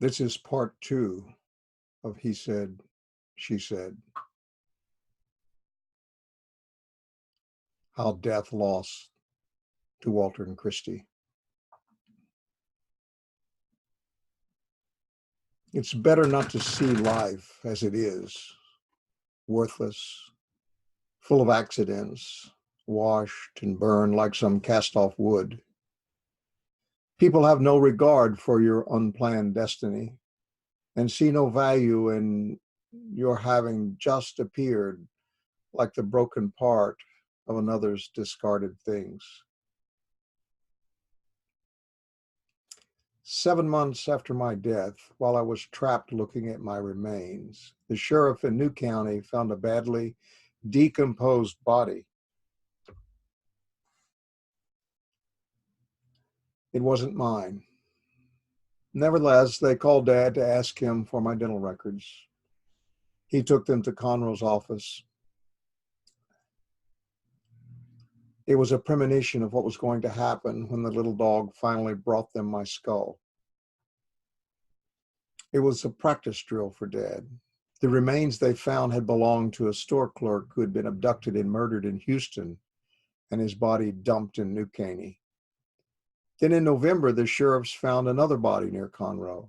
This is part two of He Said, She Said, How Death Lost to Walter and Christy. It's better not to see life as it is, worthless, full of accidents, washed and burned like some cast-off wood. People have no regard for your unplanned destiny and see no value in your having just appeared like the broken part of another's discarded things. 7 months after my death, while I was trapped looking at my remains, the sheriff in New County found a badly decomposed body. It wasn't mine. Nevertheless, they called Dad to ask him for my dental records. He took them to Conroe's office. It was a premonition of what was going to happen when the little dog finally brought them my skull. It was a practice drill for Dad. The remains they found had belonged to a store clerk who had been abducted and murdered in Houston, and his body dumped in New Caney. Then in November, the sheriffs found another body near Conroe.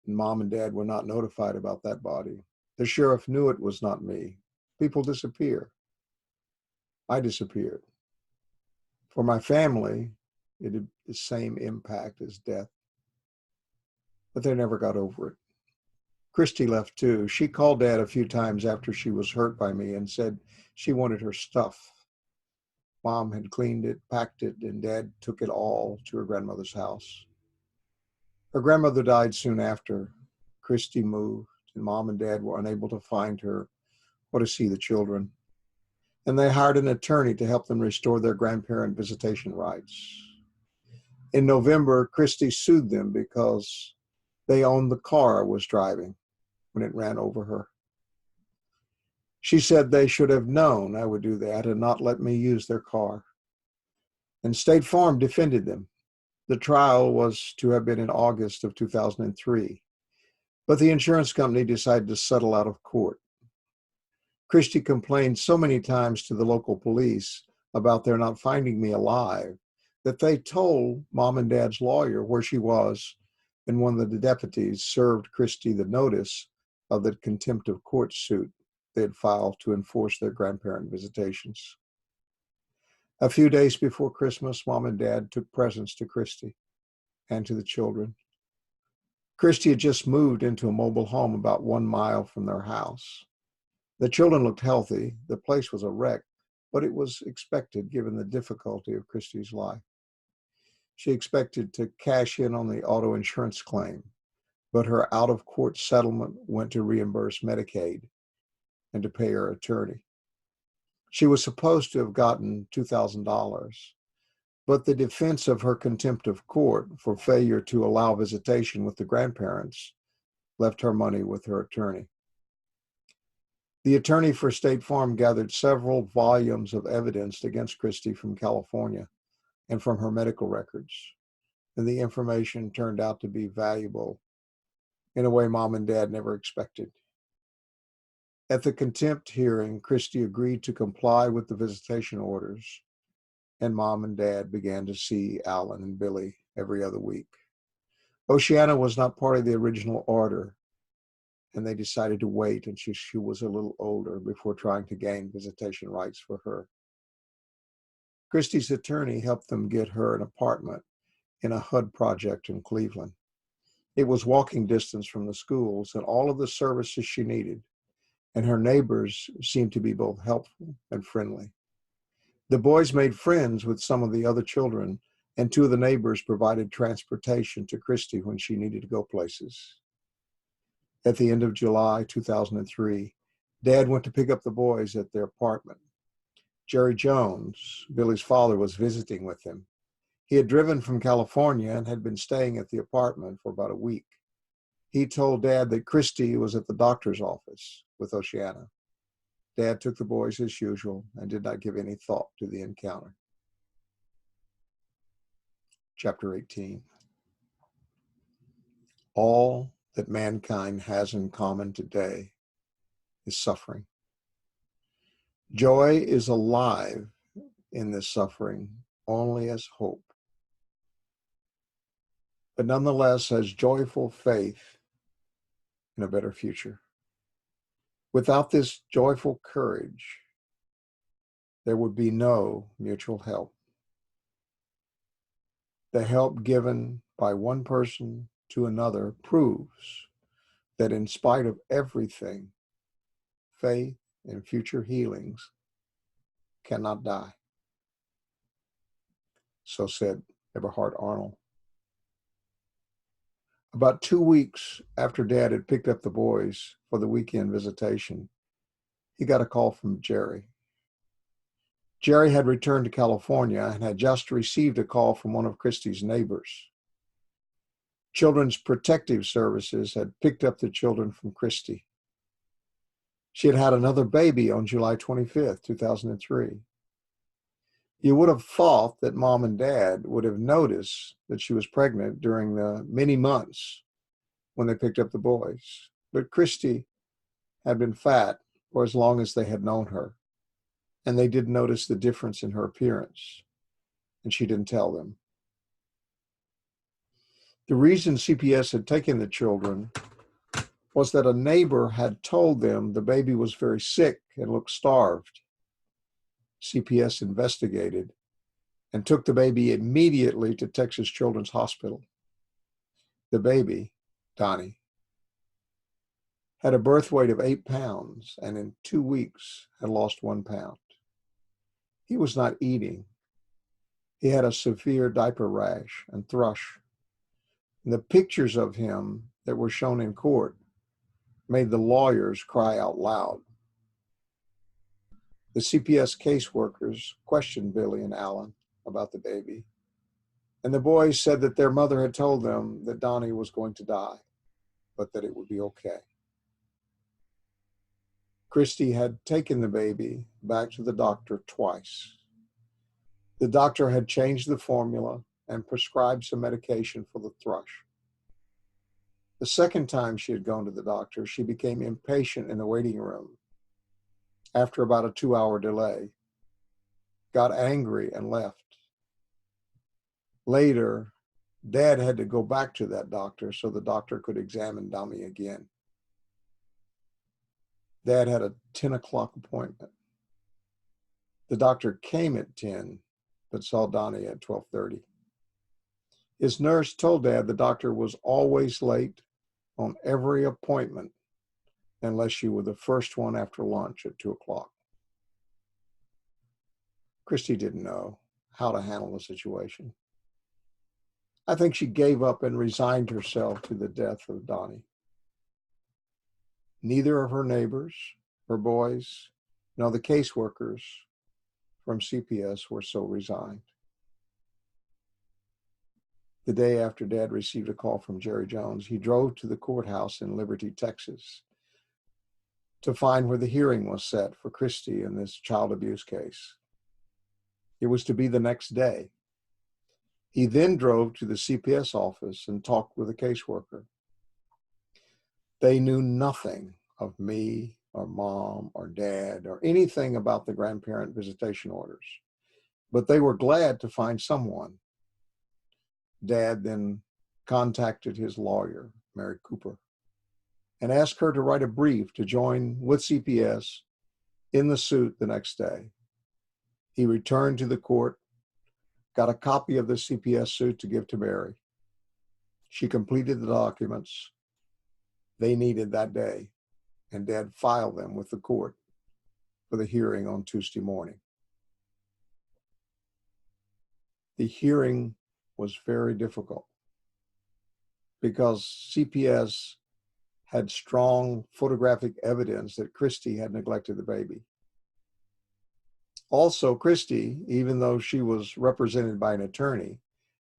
Mom and Dad were not notified about that body. The sheriff knew it was not me. People disappear. I disappeared. For my family, it had the same impact as death. But they never got over it. Christy left too. She called Dad a few times after she was hurt by me and said she wanted her stuff. Mom had cleaned it, packed it, and Dad took it all to her grandmother's house. Her grandmother died soon after. Christy moved, and Mom and Dad were unable to find her or to see the children. And they hired an attorney to help them restore their grandparent visitation rights. In November, Christy sued them because they owned the car I was driving when it ran over her. She said they should have known I would do that and not let me use their car. And State Farm defended them. The trial was to have been in August of 2003, but the insurance company decided to settle out of court. Christy complained so many times to the local police about their not finding me alive that they told Mom and Dad's lawyer where she was, and one of the deputies served Christy the notice of the contempt of court suit they had filed to enforce their grandparent visitations. A few days before Christmas, Mom and Dad took presents to Christy and to the children. Christy had just moved into a mobile home about 1 mile from their house. The children looked healthy. The place was a wreck, but it was expected given the difficulty of Christy's life. She expected to cash in on the auto insurance claim, but her out-of-court settlement went to reimburse Medicaid and to pay her attorney. She was supposed to have gotten $2,000, but the defense of her contempt of court for failure to allow visitation with the grandparents left her money with her attorney. The attorney for State Farm gathered several volumes of evidence against Christy from California and from her medical records, and the information turned out to be valuable in a way Mom and Dad never expected. At the contempt hearing, Christy agreed to comply with the visitation orders, and Mom and Dad began to see Alan and Billy every other week. Oceana was not part of the original order, and they decided to wait until she was a little older before trying to gain visitation rights for her. Christy's attorney helped them get her an apartment in a HUD project in Cleveland. It was walking distance from the schools and all of the services she needed, and her neighbors seemed to be both helpful and friendly. The boys made friends with some of the other children, and two of the neighbors provided transportation to Christy when she needed to go places. At the end of July 2003, Dad went to pick up the boys at their apartment. Jerry Jones, Billy's father, was visiting with them. He had driven from California and had been staying at the apartment for about a week. He told Dad that Christy was at the doctor's office with Oceana. Dad took the boys as usual and did not give any thought to the encounter. Chapter 18. All that mankind has in common today is suffering. Joy is alive in this suffering only as hope, but nonetheless has joyful faith in a better future. Without this joyful courage, there would be no mutual help. The help given by one person to another proves that in spite of everything, faith and future healings cannot die. So said Eberhard Arnold. About 2 weeks after Dad had picked up the boys for the weekend visitation, he got a call from Jerry. Jerry had returned to California and had just received a call from one of Christy's neighbors. Children's Protective Services had picked up the children from Christy. She had had another baby on July 25th, 2003. You would have thought that Mom and Dad would have noticed that she was pregnant during the many months when they picked up the boys. But Christy had been fat for as long as they had known her, and they didn't notice the difference in her appearance, and she didn't tell them. The reason CPS had taken the children was that a neighbor had told them the baby was very sick and looked starved. CPS investigated and took the baby immediately to Texas Children's Hospital. The baby, Donnie, had a birth weight of 8 pounds and in 2 weeks had lost 1 pound. He was not eating. He had a severe diaper rash and thrush. And the pictures of him that were shown in court made the lawyers cry out loud. The CPS caseworkers questioned Billy and Alan about the baby, and the boys said that their mother had told them that Donnie was going to die, but that it would be okay. Christy had taken the baby back to the doctor twice. The doctor had changed the formula and prescribed some medication for the thrush. The second time she had gone to the doctor, she became impatient in the waiting room after about a 2-hour delay, got angry and left. Later, Dad had to go back to that doctor so the doctor could examine Donnie again. Dad had a 10 o'clock appointment. The doctor came at 10, but saw Donnie at 12:30. His nurse told Dad the doctor was always late on every appointment unless you were the first one after lunch at 2 o'clock. Christy didn't know how to handle the situation. I think she gave up and resigned herself to the death of Donnie. Neither of her neighbors, her boys, nor the caseworkers from CPS were so resigned. The day after Dad received a call from Jerry Jones, he drove to the courthouse in Liberty, Texas, to find where the hearing was set for Christy in this child abuse case. It was to be the next day. He then drove to the CPS office and talked with a caseworker. They knew nothing of me or Mom or Dad or anything about the grandparent visitation orders, but they were glad to find someone. Dad then contacted his lawyer, Mary Cooper, and asked her to write a brief to join with CPS in the suit the next day. He returned to the court, got a copy of the CPS suit to give to Mary. She completed the documents they needed that day, and Dad filed them with the court for the hearing on Tuesday morning. The hearing was very difficult because CPS had strong photographic evidence that Christy had neglected the baby. Also, Christy, even though she was represented by an attorney,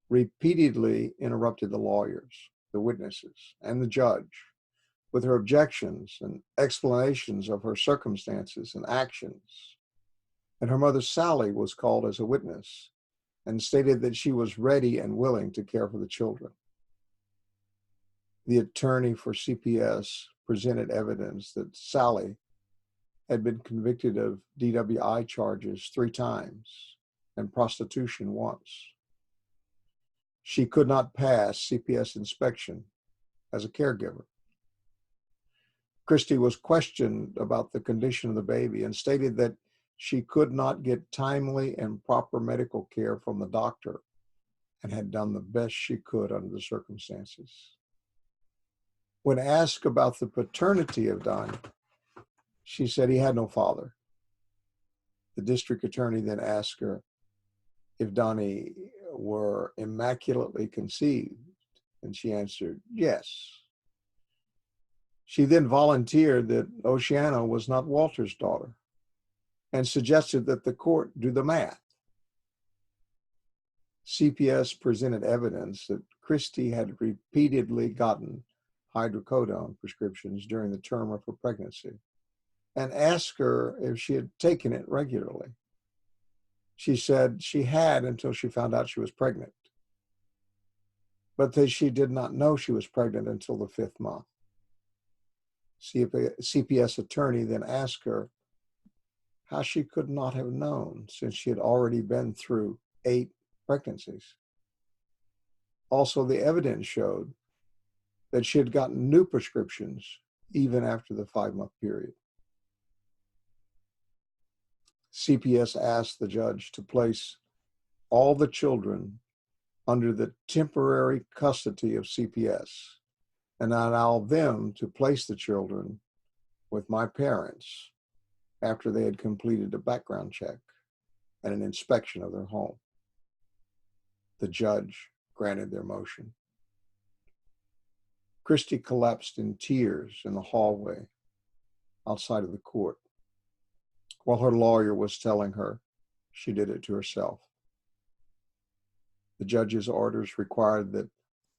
repeatedly interrupted the lawyers, the witnesses, and the judge with her objections and explanations of her circumstances and actions. And her mother, Sally, was called as a witness and stated that she was ready and willing to care for the children. The attorney for CPS presented evidence that Sally had been convicted of DWI charges 3 times and prostitution once. She could not pass CPS inspection as a caregiver. Christy was questioned about the condition of the baby and stated that she could not get timely and proper medical care from the doctor and had done the best she could under the circumstances. When asked about the paternity of Donnie, she said he had no father. The district attorney then asked her if Donnie were immaculately conceived, and she answered yes. She then volunteered that Oceana was not Walter's daughter and suggested that the court do the math. CPS presented evidence that Christy had repeatedly gotten hydrocodone prescriptions during the term of her pregnancy and asked her if she had taken it regularly. She said she had until she found out she was pregnant, but that she did not know she was pregnant until the 5th month. CPS attorney then asked her how she could not have known since she had already been through 8 pregnancies. Also, the evidence showed that she had gotten new prescriptions even after the 5-month period. CPS asked the judge to place all the children under the temporary custody of CPS and allow them to place the children with my parents after they had completed a background check and an inspection of their home. The judge granted their motion. Christy collapsed in tears in the hallway outside of the court while her lawyer was telling her she did it to herself. The judge's orders required that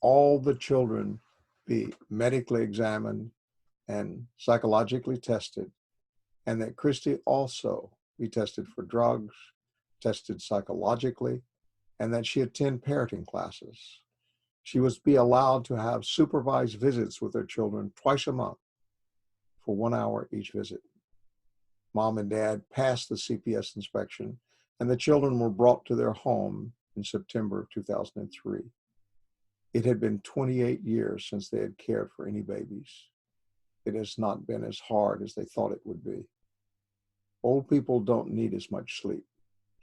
all the children be medically examined and psychologically tested, and that Christy also be tested for drugs, tested psychologically, and that she attend parenting classes. She was be allowed to have supervised visits with her children twice a month for 1 hour each visit. Mom and Dad passed the CPS inspection, and the children were brought to their home in September of 2003. It had been 28 years since they had cared for any babies. It has not been as hard as they thought it would be. Old people don't need as much sleep,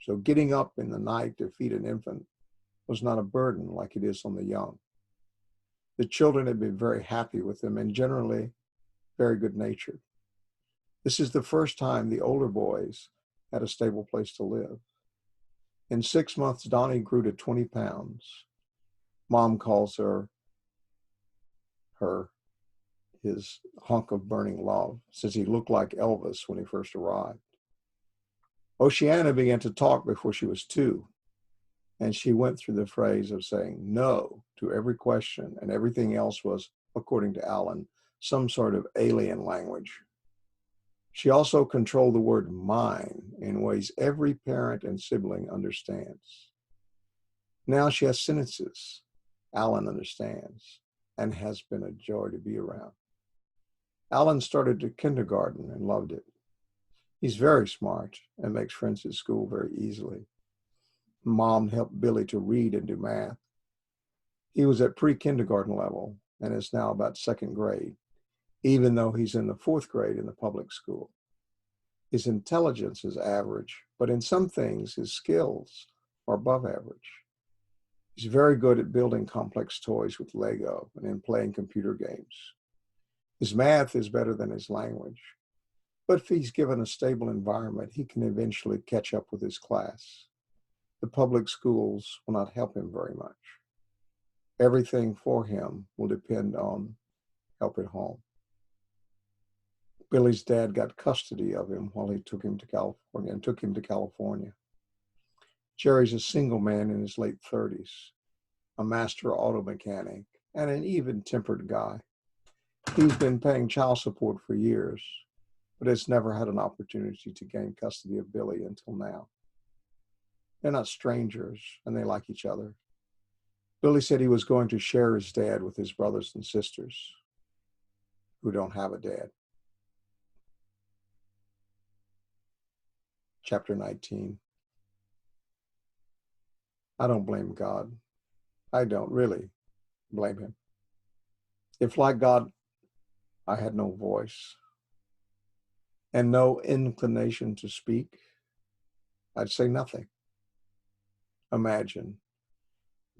so getting up in the night to feed an infant was not a burden like it is on the young. The children had been very happy with them and generally very good-natured. This is the first time the older boys had a stable place to live. In 6 months, Donnie grew to 20 pounds. Mom calls her his hunk of burning love, since he looked like Elvis when he first arrived. Oceana began to talk before she was 2, and she went through the phrase of saying no to every question, and everything else was, according to Alan, some sort of alien language. She also controlled the word mine in ways every parent and sibling understands. Now she has sentences Alan understands and has been a joy to be around. Alan started to kindergarten and loved it. He's very smart and makes friends at school very easily. Mom helped Billy to read and do math. He was at pre-kindergarten level and is now about 2nd grade, even though he's in the 4th grade in the public school. His intelligence is average, but in some things his skills are above average. He's very good at building complex toys with Lego and in playing computer games. His math is better than his language, but if he's given a stable environment, he can eventually catch up with his class. The public schools will not help him very much. Everything for him will depend on help at home. Billy's dad got custody of him while he took him to California. Jerry's a single man in his late 30s, a master auto mechanic, and an even-tempered guy. He's been paying child support for years, but has never had an opportunity to gain custody of Billy until now. They're not strangers, and they like each other. Billy said he was going to share his dad with his brothers and sisters who don't have a dad. Chapter 19. I don't blame God. I don't really blame him. If, like God, I had no voice and no inclination to speak, I'd say nothing. Imagine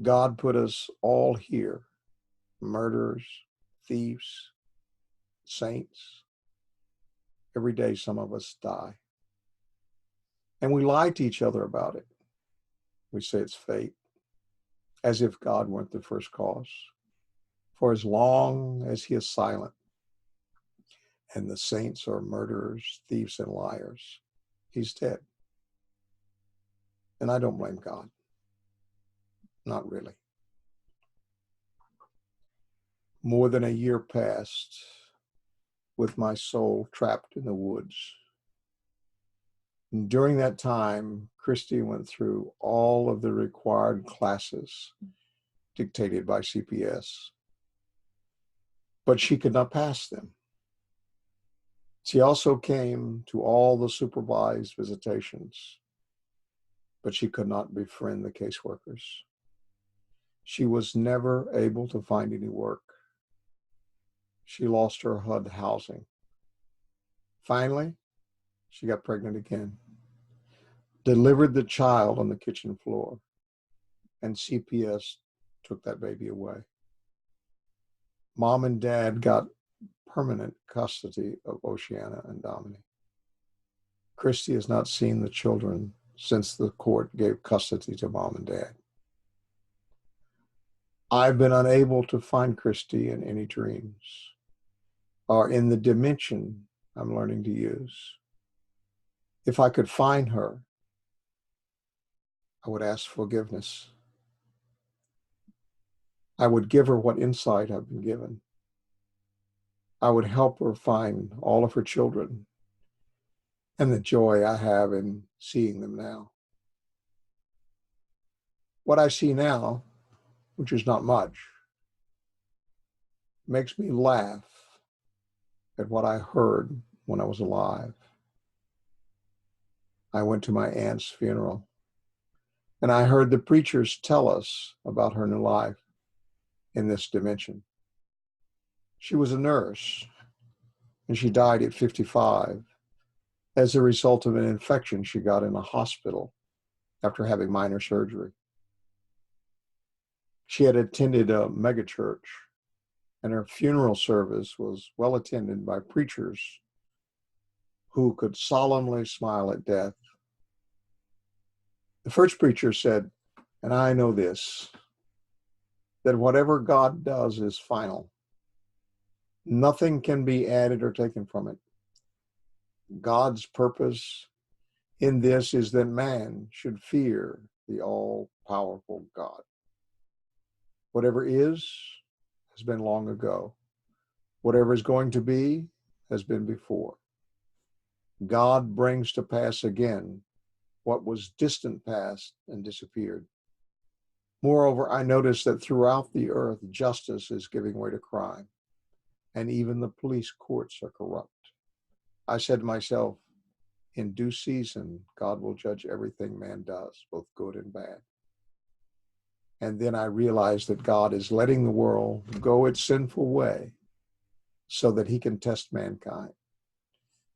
God put us all here, murderers, thieves, saints. Every day some of us die. And we lie to each other about it. We say it's fate, as if God weren't the first cause. For as long as he is silent, and the saints are murderers, thieves, and liars, he's dead. And I don't blame God. Not really. More than a year passed with my soul trapped in the woods. And during that time, Christy went through all of the required classes dictated by CPS, but she could not pass them. She also came to all the supervised visitations, but she could not befriend the caseworkers. She was never able to find any work. She lost her HUD housing. Finally, she got pregnant again, delivered the child on the kitchen floor, and CPS took that baby away. Mom and Dad got permanent custody of Oceana and Dominic. Christy has not seen the children since the court gave custody to Mom and Dad. I've been unable to find Christy in any dreams or in the dimension I'm learning to use. If I could find her, I would ask forgiveness. I would give her what insight I've been given. I would help her find all of her children and the joy I have in seeing them now. What I see now, which is not much, makes me laugh at what I heard when I was alive. I went to my aunt's funeral, and I heard the preachers tell us about her new life in this dimension. She was a nurse, and she died at 55 as a result of an infection she got in a hospital after having minor surgery. She had attended a megachurch, and her funeral service was well attended by preachers who could solemnly smile at death. The first preacher said, and I know this, that whatever God does is final. Nothing can be added or taken from it. God's purpose in this is that man should fear the all-powerful God. Whatever is has been long ago. Whatever is going to be has been before. God brings to pass again what was distant past and disappeared. Moreover, I notice that throughout the earth, justice is giving way to crime, and even the police courts are corrupt. I said to myself, in due season, God will judge everything man does, both good and bad. And then I realized that God is letting the world go its sinful way so that he can test mankind,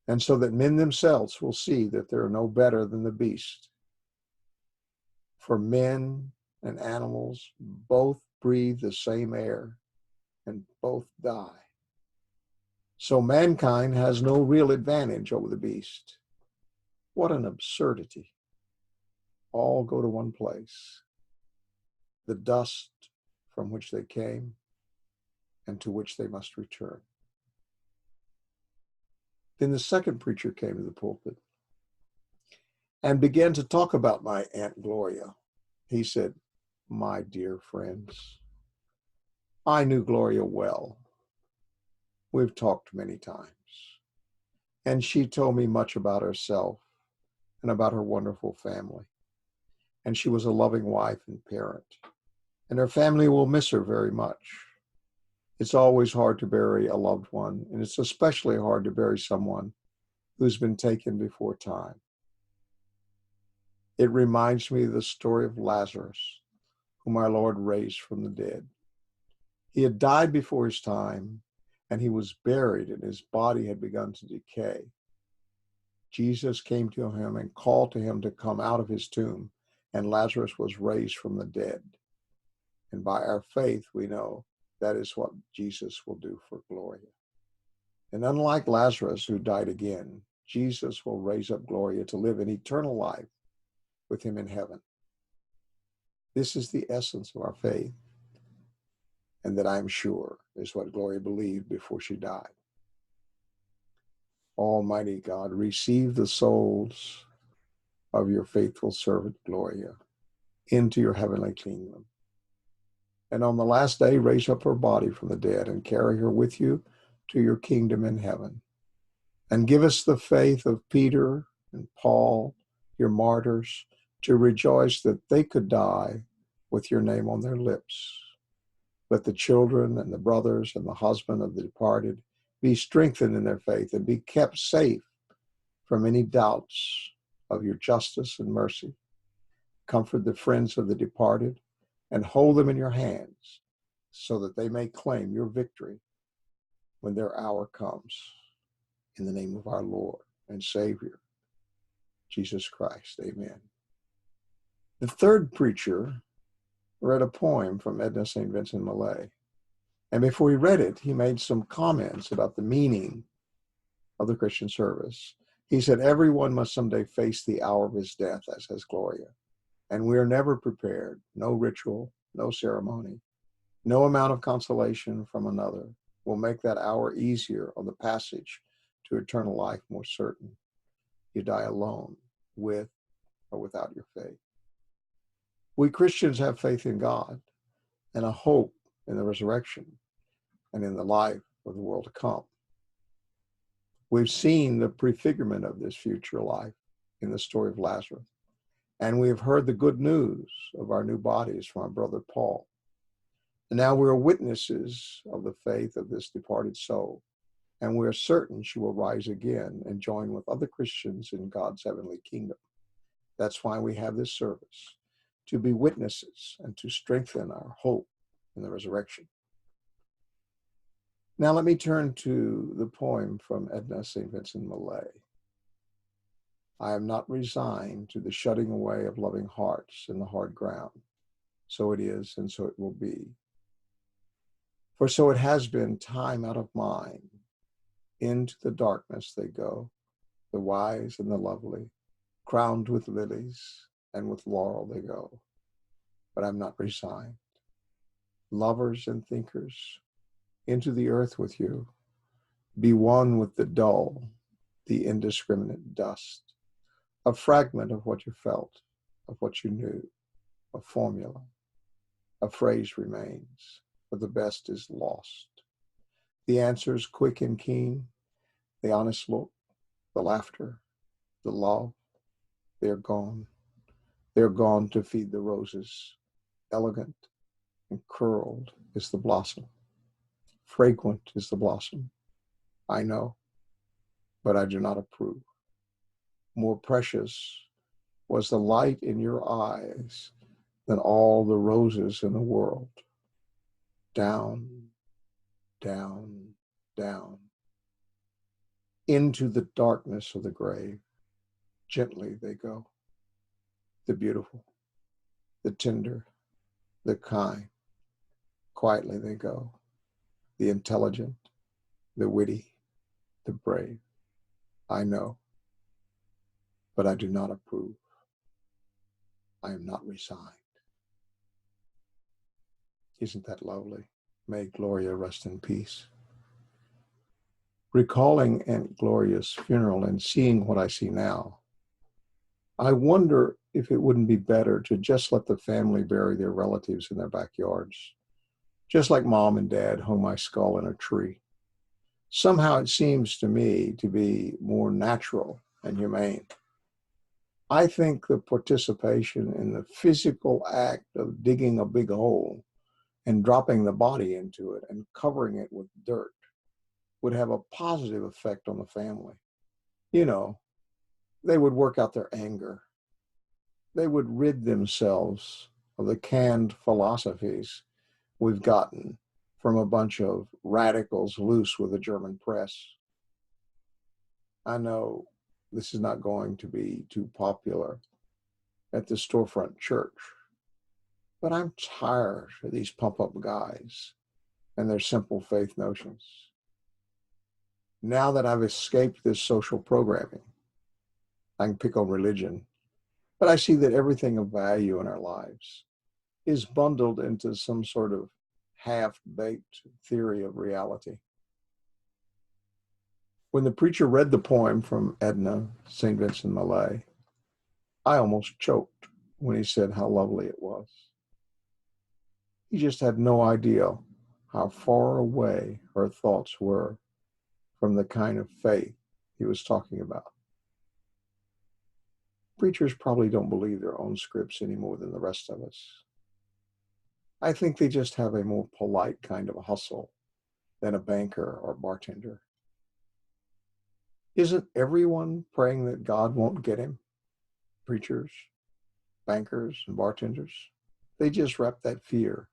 and so that men themselves will see that they're no better than the beast. For men and animals both breathe the same air and both die. So mankind has no real advantage over the beast. What an absurdity. All go to one place, the dust from which they came and to which they must return. Then the second preacher came to the pulpit and began to talk about my Aunt Gloria. He said, my dear friends, I knew Gloria well. We've talked many times, and she told me much about herself and about her wonderful family. And she was a loving wife and parent. and her family will miss her very much. It's always hard to bury a loved one, and it's especially hard to bury someone who's been taken before time. It reminds me of the story of Lazarus, whom our Lord raised from the dead. He had died before his time, and he was buried, and his body had begun to decay. Jesus came to him and called to him to come out of his tomb, and Lazarus was raised from the dead. And by our faith, we know that is what Jesus will do for Gloria. And unlike Lazarus, who died again, Jesus will raise up Gloria to live an eternal life with him in heaven. This is the essence of our faith, and that I'm sure is what Gloria believed before she died. Almighty God, receive the souls of your faithful servant Gloria into your heavenly kingdom. And on the last day, raise up her body from the dead and carry her with you to your kingdom in heaven. And give us the faith of Peter and Paul, your martyrs, to rejoice that they could die with your name on their lips. Let the children and the brothers and the husband of the departed be strengthened in their faith and be kept safe from any doubts of your justice and mercy. Comfort the friends of the departed and hold them in your hands so that they may claim your victory when their hour comes. In the name of our Lord and Savior, Jesus Christ, amen. The third preacher read a poem from Edna St. Vincent Millay. And before he read it, he made some comments about the meaning of the Christian service. He said, everyone must someday face the hour of his death, as says Gloria. And we are never prepared. No ritual, no ceremony, no amount of consolation from another will make that hour easier or the passage to eternal life more certain. You die alone, with or without your faith. We Christians have faith in God and a hope in the resurrection and in the life of the world to come. We've seen the prefigurement of this future life in the story of Lazarus, and we have heard the good news of our new bodies from our brother Paul. And now we're witnesses of the faith of this departed soul, and we are certain she will rise again and join with other Christians in God's heavenly kingdom. That's why we have this service, to be witnesses and to strengthen our hope in the resurrection. Now let me turn to the poem from Edna St. Vincent Millay. I am not resigned to the shutting away of loving hearts in the hard ground. So it is, and so it will be. For so it has been time out of mind. Into the darkness they go, the wise and the lovely, crowned with lilies and with laurel they go. But I'm not resigned. Lovers and thinkers, into the earth with you. Be one with the dull, the indiscriminate dust. A fragment of what you felt, of what you knew, a formula. A phrase remains, but the best is lost. The answers quick and keen, the honest look, the laughter, the love, they're gone. They're gone to feed the roses. Elegant and curled is the blossom. Fragrant is the blossom. I know, but I do not approve. More precious was the light in your eyes than all the roses in the world. Down, down, down, into the darkness of the grave. Gently they go. The beautiful, the tender, the kind. Quietly they go. The intelligent, the witty, the brave. I know, but I do not approve. I am not resigned. Isn't that lovely? May Gloria rest in peace. Recalling Aunt Gloria's funeral and seeing what I see now, I wonder if it wouldn't be better to just let the family bury their relatives in their backyards, just like Mom and Dad hung my skull in a tree. Somehow it seems to me to be more natural and humane. I think the participation in the physical act of digging a big hole and dropping the body into it and covering it with dirt would have a positive effect on the family. You know, they would work out their anger. They would rid themselves of the canned philosophies we've gotten from a bunch of radicals loose with the German press. I know this is not going to be too popular at the storefront church, but I'm tired of these pump up guys and their simple faith notions. Now that I've escaped this social programming, I can pick on religion, but I see that everything of value in our lives is bundled into some sort of half-baked theory of reality. When the preacher read the poem from Edna St. Vincent Millay, I almost choked when he said how lovely it was. He just had no idea how far away her thoughts were from the kind of faith he was talking about. Preachers probably don't believe their own scripts any more than the rest of us. I think they just have a more polite kind of hustle than a banker or bartender. Isn't everyone praying that God won't get him? Preachers, bankers, and bartenders. They just wrap that fear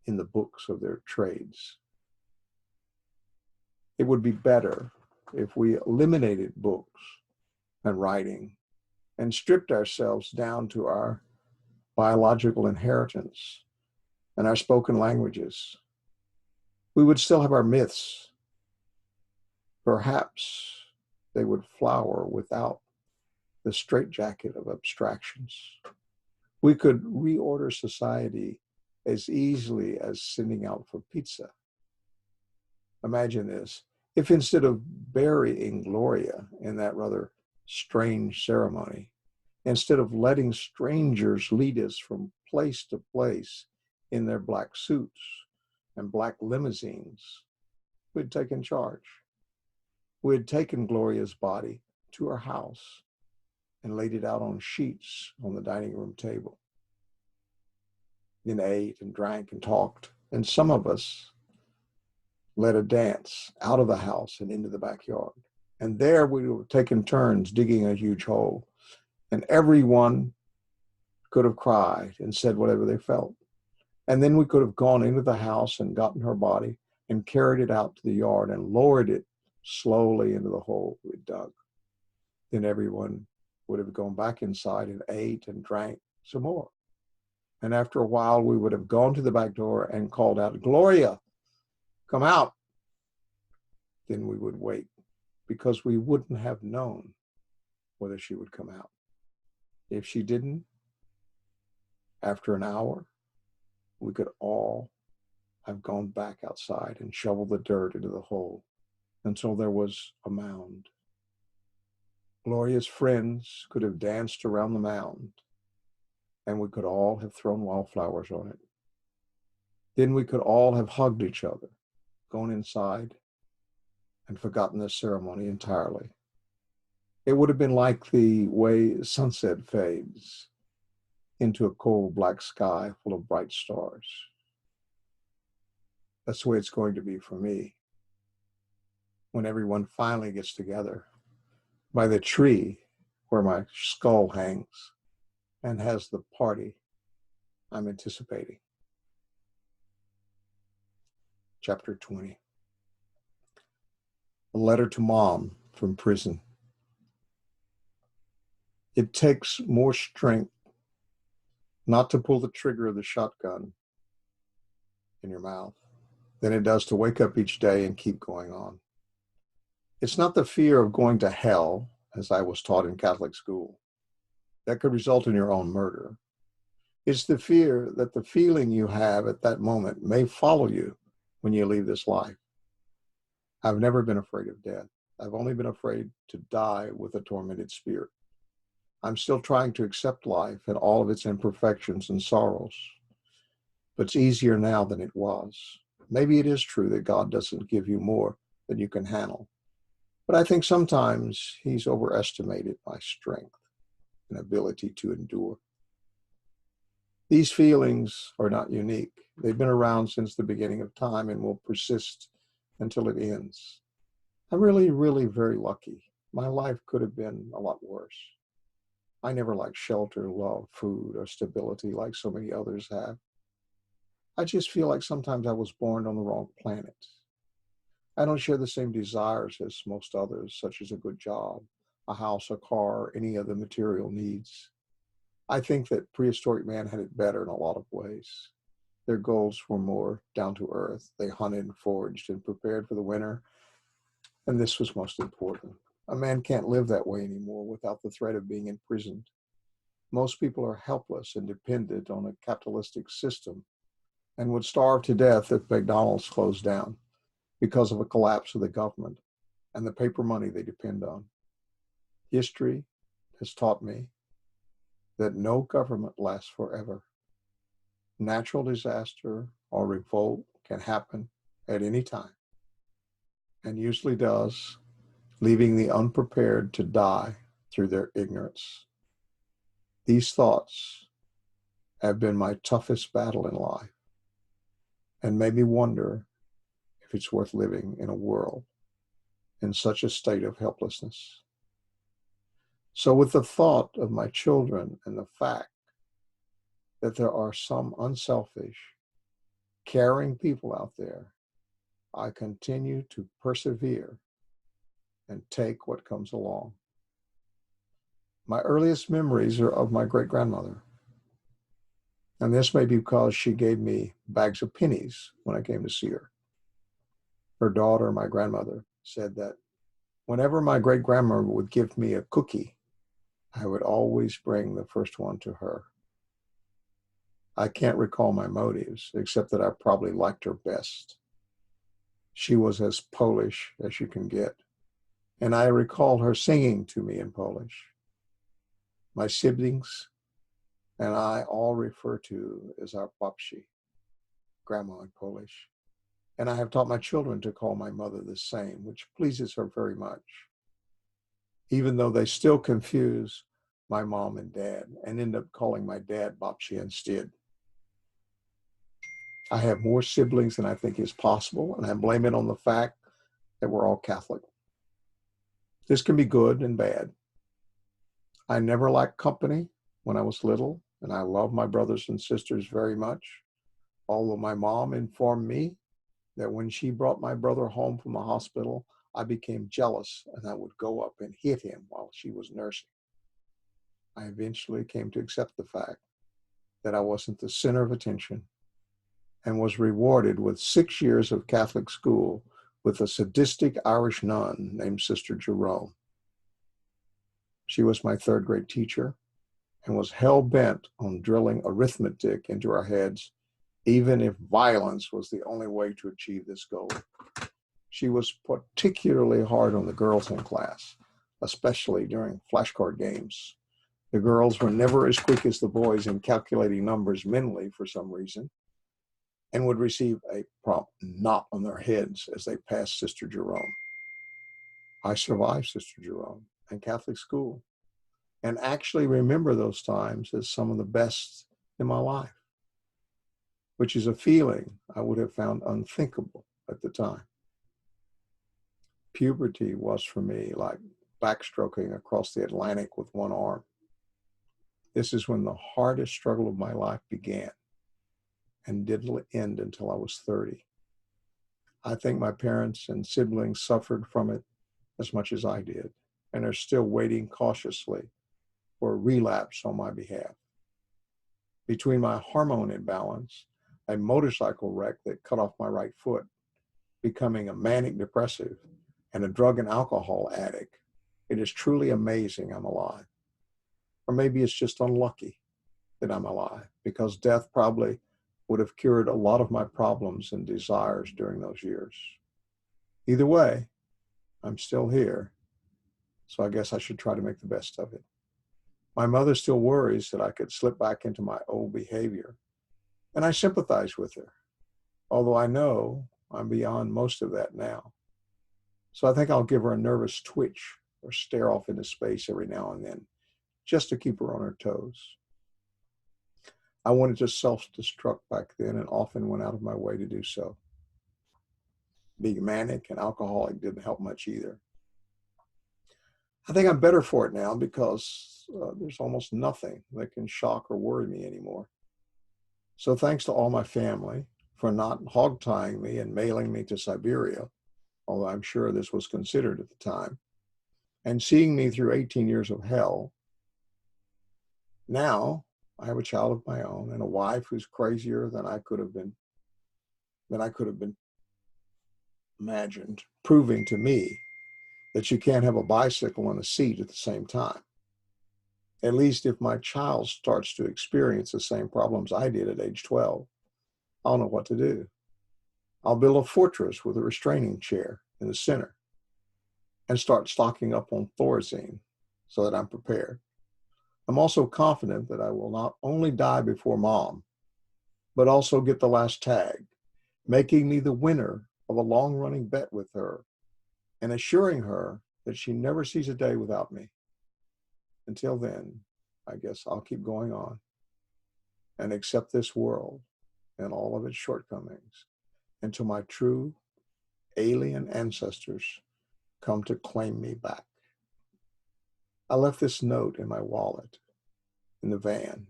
in the books of their trades. It would be better if we eliminated books and writing and stripped ourselves down to our biological inheritance and our spoken languages. We would still have our myths. Perhaps they would flower without the straitjacket of abstractions. We could reorder society as easily as sending out for pizza. Imagine this. If instead of burying Gloria in that rather strange ceremony, instead of letting strangers lead us from place to place in their black suits and black limousines, we'd taken charge. We had taken Gloria's body to her house and laid it out on sheets on the dining room table. Then ate and drank and talked, and some of us led a dance out of the house and into the backyard. And there we were taking turns digging a huge hole, and everyone could have cried and said whatever they felt. And then we could have gone into the house and gotten her body and carried it out to the yard and lowered it slowly into the hole we dug. Then everyone would have gone back inside and ate and drank some more. And after a while, we would have gone to the back door and called out, "Gloria, come out." Then we would wait, because we wouldn't have known whether she would come out. If she didn't, after an hour, we could all have gone back outside and shoveled the dirt into the hole until there was a mound. Gloria's friends could have danced around the mound, and we could all have thrown wildflowers on it. Then we could all have hugged each other, gone inside, and forgotten the ceremony entirely. It would have been like the way sunset fades into a cold black sky full of bright stars. That's the way it's going to be for me when everyone finally gets together by the tree where my skull hangs and has the party I'm anticipating. Chapter 20. A letter to Mom from prison. It takes more strength not to pull the trigger of the shotgun in your mouth than it does to wake up each day and keep going on. It's not the fear of going to hell, as I was taught in Catholic school, that could result in your own murder. It's the fear that the feeling you have at that moment may follow you when you leave this life. I've never been afraid of death. I've only been afraid to die with a tormented spirit. I'm still trying to accept life and all of its imperfections and sorrows, but it's easier now than it was. Maybe it is true that God doesn't give you more than you can handle, but I think sometimes he's overestimated my strength. and ability to endure. These feelings are not unique. They've been around since the beginning of time and will persist until it ends. I'm really, really very lucky. My life could have been a lot worse. I never lacked shelter, love, food, or stability like so many others have. I just feel like sometimes I was born on the wrong planet. I don't share the same desires as most others, such as a good job, a house, a car, or any other material needs. I think that prehistoric man had it better in a lot of ways. Their goals were more down to earth. They hunted and foraged and prepared for the winter, and this was most important. A man can't live that way anymore without the threat of being imprisoned. Most people are helpless and dependent on a capitalistic system and would starve to death if McDonald's closed down because of a collapse of the government and the paper money they depend on. History has taught me that no government lasts forever. Natural disaster or revolt can happen at any time, and usually does, leaving the unprepared to die through their ignorance. These thoughts have been my toughest battle in life and made me wonder if it's worth living in a world in such a state of helplessness. So, with the thought of my children and the fact that there are some unselfish, caring people out there, I continue to persevere and take what comes along. My earliest memories are of my great grandmother. And this may be because she gave me bags of pennies when I came to see her. Her daughter, my grandmother, said that whenever my great grandmother would give me a cookie, I would always bring the first one to her. I can't recall my motives, except that I probably liked her best. She was as Polish as you can get, and I recall her singing to me in Polish. My siblings and I all refer to as our babci, grandma in Polish, and I have taught my children to call my mother the same, which pleases her very much, even though they still confuse my mom and dad and end up calling my dad babci instead. I have more siblings than I think is possible, and I blame it on the fact that we're all Catholic. This can be good and bad. I never lacked company when I was little, and I love my brothers and sisters very much, although my mom informed me that when she brought my brother home from the hospital, I became jealous and I would go up and hit him while she was nursing. I eventually came to accept the fact that I wasn't the center of attention and was rewarded with 6 years of Catholic school with a sadistic Irish nun named Sister Jerome. She was my third grade teacher and was hell-bent on drilling arithmetic into our heads, even if violence was the only way to achieve this goal. She was particularly hard on the girls in class, especially during flashcard games. The girls were never as quick as the boys in calculating numbers mentally for some reason, and would receive a prompt knot on their heads as they passed Sister Jerome. I survived Sister Jerome and Catholic school, and actually remember those times as some of the best in my life, which is a feeling I would have found unthinkable at the time. Puberty was for me like backstroking across the Atlantic with one arm. This is when the hardest struggle of my life began and didn't end until I was 30. I think my parents and siblings suffered from it as much as I did and are still waiting cautiously for a relapse on my behalf. Between my hormone imbalance, a motorcycle wreck that cut off my right foot, becoming a manic depressive, and a drug and alcohol addict, it is truly amazing I'm alive. Or maybe it's just unlucky that I'm alive, because death probably would have cured a lot of my problems and desires during those years. Either way, I'm still here, so I guess I should try to make the best of it. My mother still worries that I could slip back into my old behavior, and I sympathize with her, although I know I'm beyond most of that now. So I think I'll give her a nervous twitch or stare off into space every now and then, just to keep her on her toes. I wanted to self-destruct back then and often went out of my way to do so. Being manic and alcoholic didn't help much either. I think I'm better for it now because there's almost nothing that can shock or worry me anymore. So thanks to all my family for not hog-tying me and mailing me to Siberia, although I'm sure this was considered at the time, and seeing me through 18 years of hell. Now I have a child of my own and a wife who's crazier than I could have been imagined, proving to me that you can't have a bicycle and a seat at the same time. At least if my child starts to experience the same problems I did at age 12, I'll know what to do. I'll build a fortress with a restraining chair in the center and start stocking up on Thorazine so that I'm prepared. I'm also confident that I will not only die before Mom, but also get the last tag, making me the winner of a long-running bet with her and assuring her that she never sees a day without me. Until then, I guess I'll keep going on and accept this world and all of its shortcomings until my true alien ancestors come to claim me back. I left this note in my wallet in the van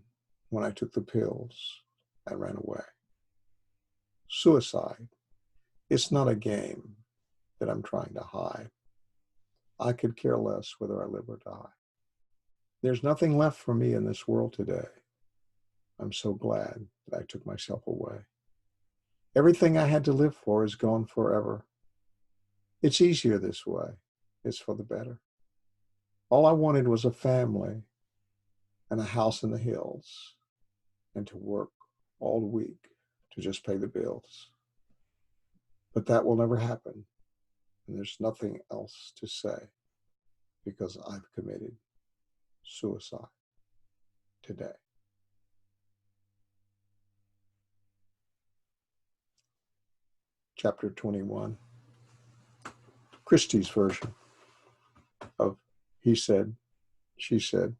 when I took the pills and ran away. Suicide, it's not a game that I'm trying to hide. I could care less whether I live or die. There's nothing left for me in this world today. I'm so glad that I took myself away. Everything I had to live for is gone forever. It's easier this way. It's for the better. All I wanted was a family and a house in the hills and to work all week to just pay the bills. But that will never happen. And there's nothing else to say because I've committed suicide today. Chapter 21, Christie's version of He Said, She Said,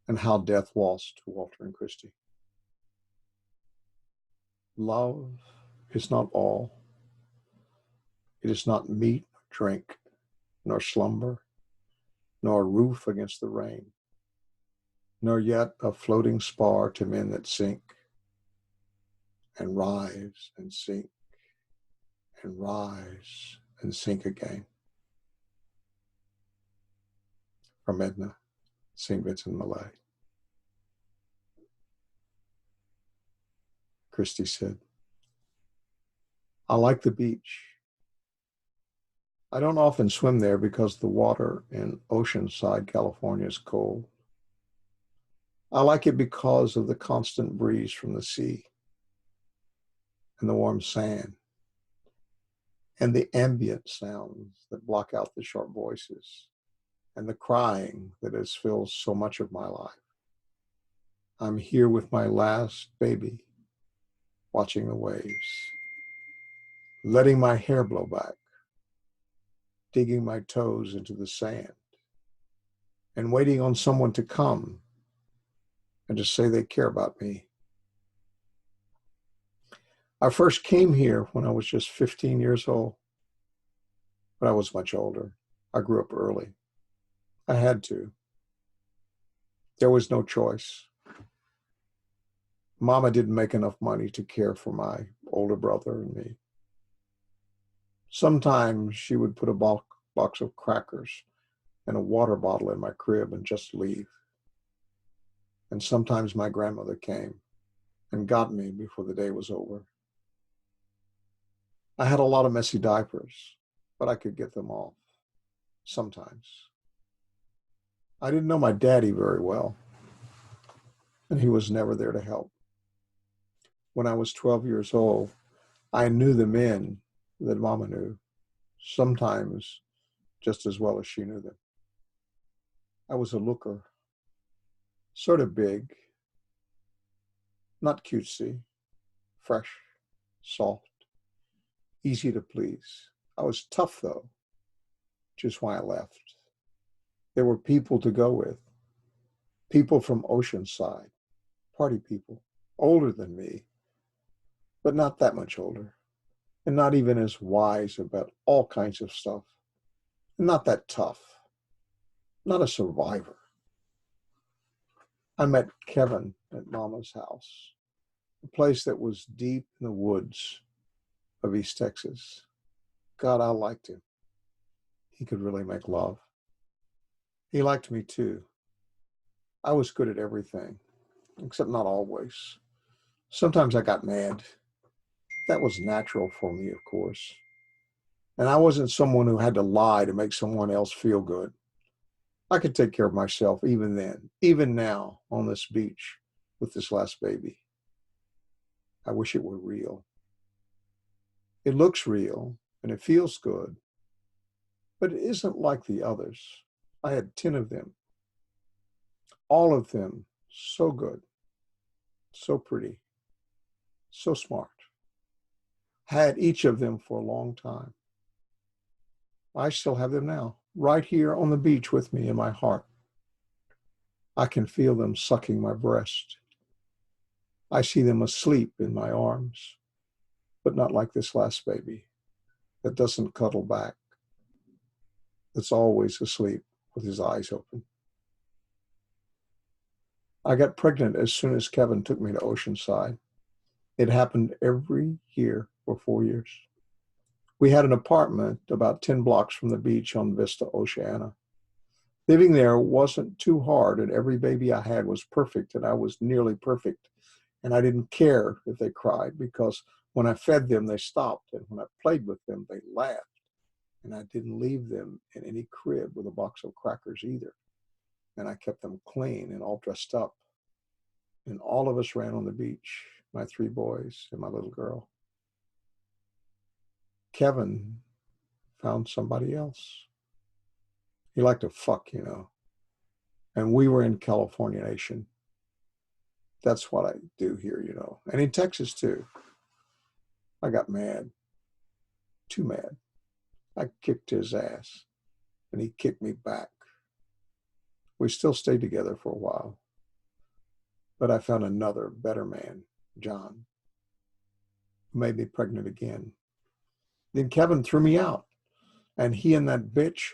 and How Death Lost to Walter and Christie. Love is not all. It is not meat, drink, nor slumber, nor a roof against the rain, nor yet a floating spar to men that sink and rise and sink and rise and sink again. From Edna, St. Vincent Millay. Christie said, I like the beach. I don't often swim there because the water in Oceanside, California is cold. I like it because of the constant breeze from the sea and the warm sand and the ambient sounds that block out the sharp voices and the crying that has filled so much of my life. I'm here with my last baby, watching the waves, letting my hair blow back, digging my toes into the sand, and waiting on someone to come and to say they care about me. I first came here when I was just 15 years old, but I was much older. I grew up early. I had to. There was no choice. Mama didn't make enough money to care for my older brother and me. Sometimes she would put a box of crackers and a water bottle in my crib and just leave. And sometimes my grandmother came and got me before the day was over. I had a lot of messy diapers, but I could get them off sometimes. I didn't know my daddy very well, and he was never there to help. When I was 12 years old, I knew the men that Mama knew, sometimes just as well as she knew them. I was a looker, sort of big, not cutesy, fresh, soft, easy to please. I was tough though, which is why I left. There were people to go with, people from Oceanside, party people, older than me, but not that much older, and not even as wise about all kinds of stuff, and not that tough, not a survivor. I met Kevin at Mama's house, a place that was deep in the woods of East Texas. God, I liked him. He could really make love. He liked me too. I was good at everything, except not always. Sometimes I got mad. That was natural for me, of course. And I wasn't someone who had to lie to make someone else feel good. I could take care of myself even then, even now on this beach with this last baby. I wish it were real. It looks real and it feels good, but it isn't like the others. I had 10 of them, all of them so good, so pretty, so smart. Had each of them for a long time. I still have them now, right here on the beach with me in my heart. I can feel them sucking my breast. I see them asleep in my arms, but not like this last baby that doesn't cuddle back, that's always asleep with his eyes open. I got pregnant as soon as Kevin took me to Oceanside. It happened every year for 4 years. We had an apartment about 10 blocks from the beach on Vista Oceana. Living there wasn't too hard, and every baby I had was perfect, and I was nearly perfect. And I didn't care if they cried, because when I fed them, they stopped, and when I played with them, they laughed. And I didn't leave them in any crib with a box of crackers either. And I kept them clean and all dressed up. And all of us ran on the beach, my 3 boys and my little girl. Kevin found somebody else. He liked to fuck, you know. And we were in California Nation. That's what I do here, you know. And in Texas, too. I got mad. Too mad. I kicked his ass. And he kicked me back. We still stayed together for a while. But I found another, better man, John, who made me pregnant again. Then Kevin threw me out. And he and that bitch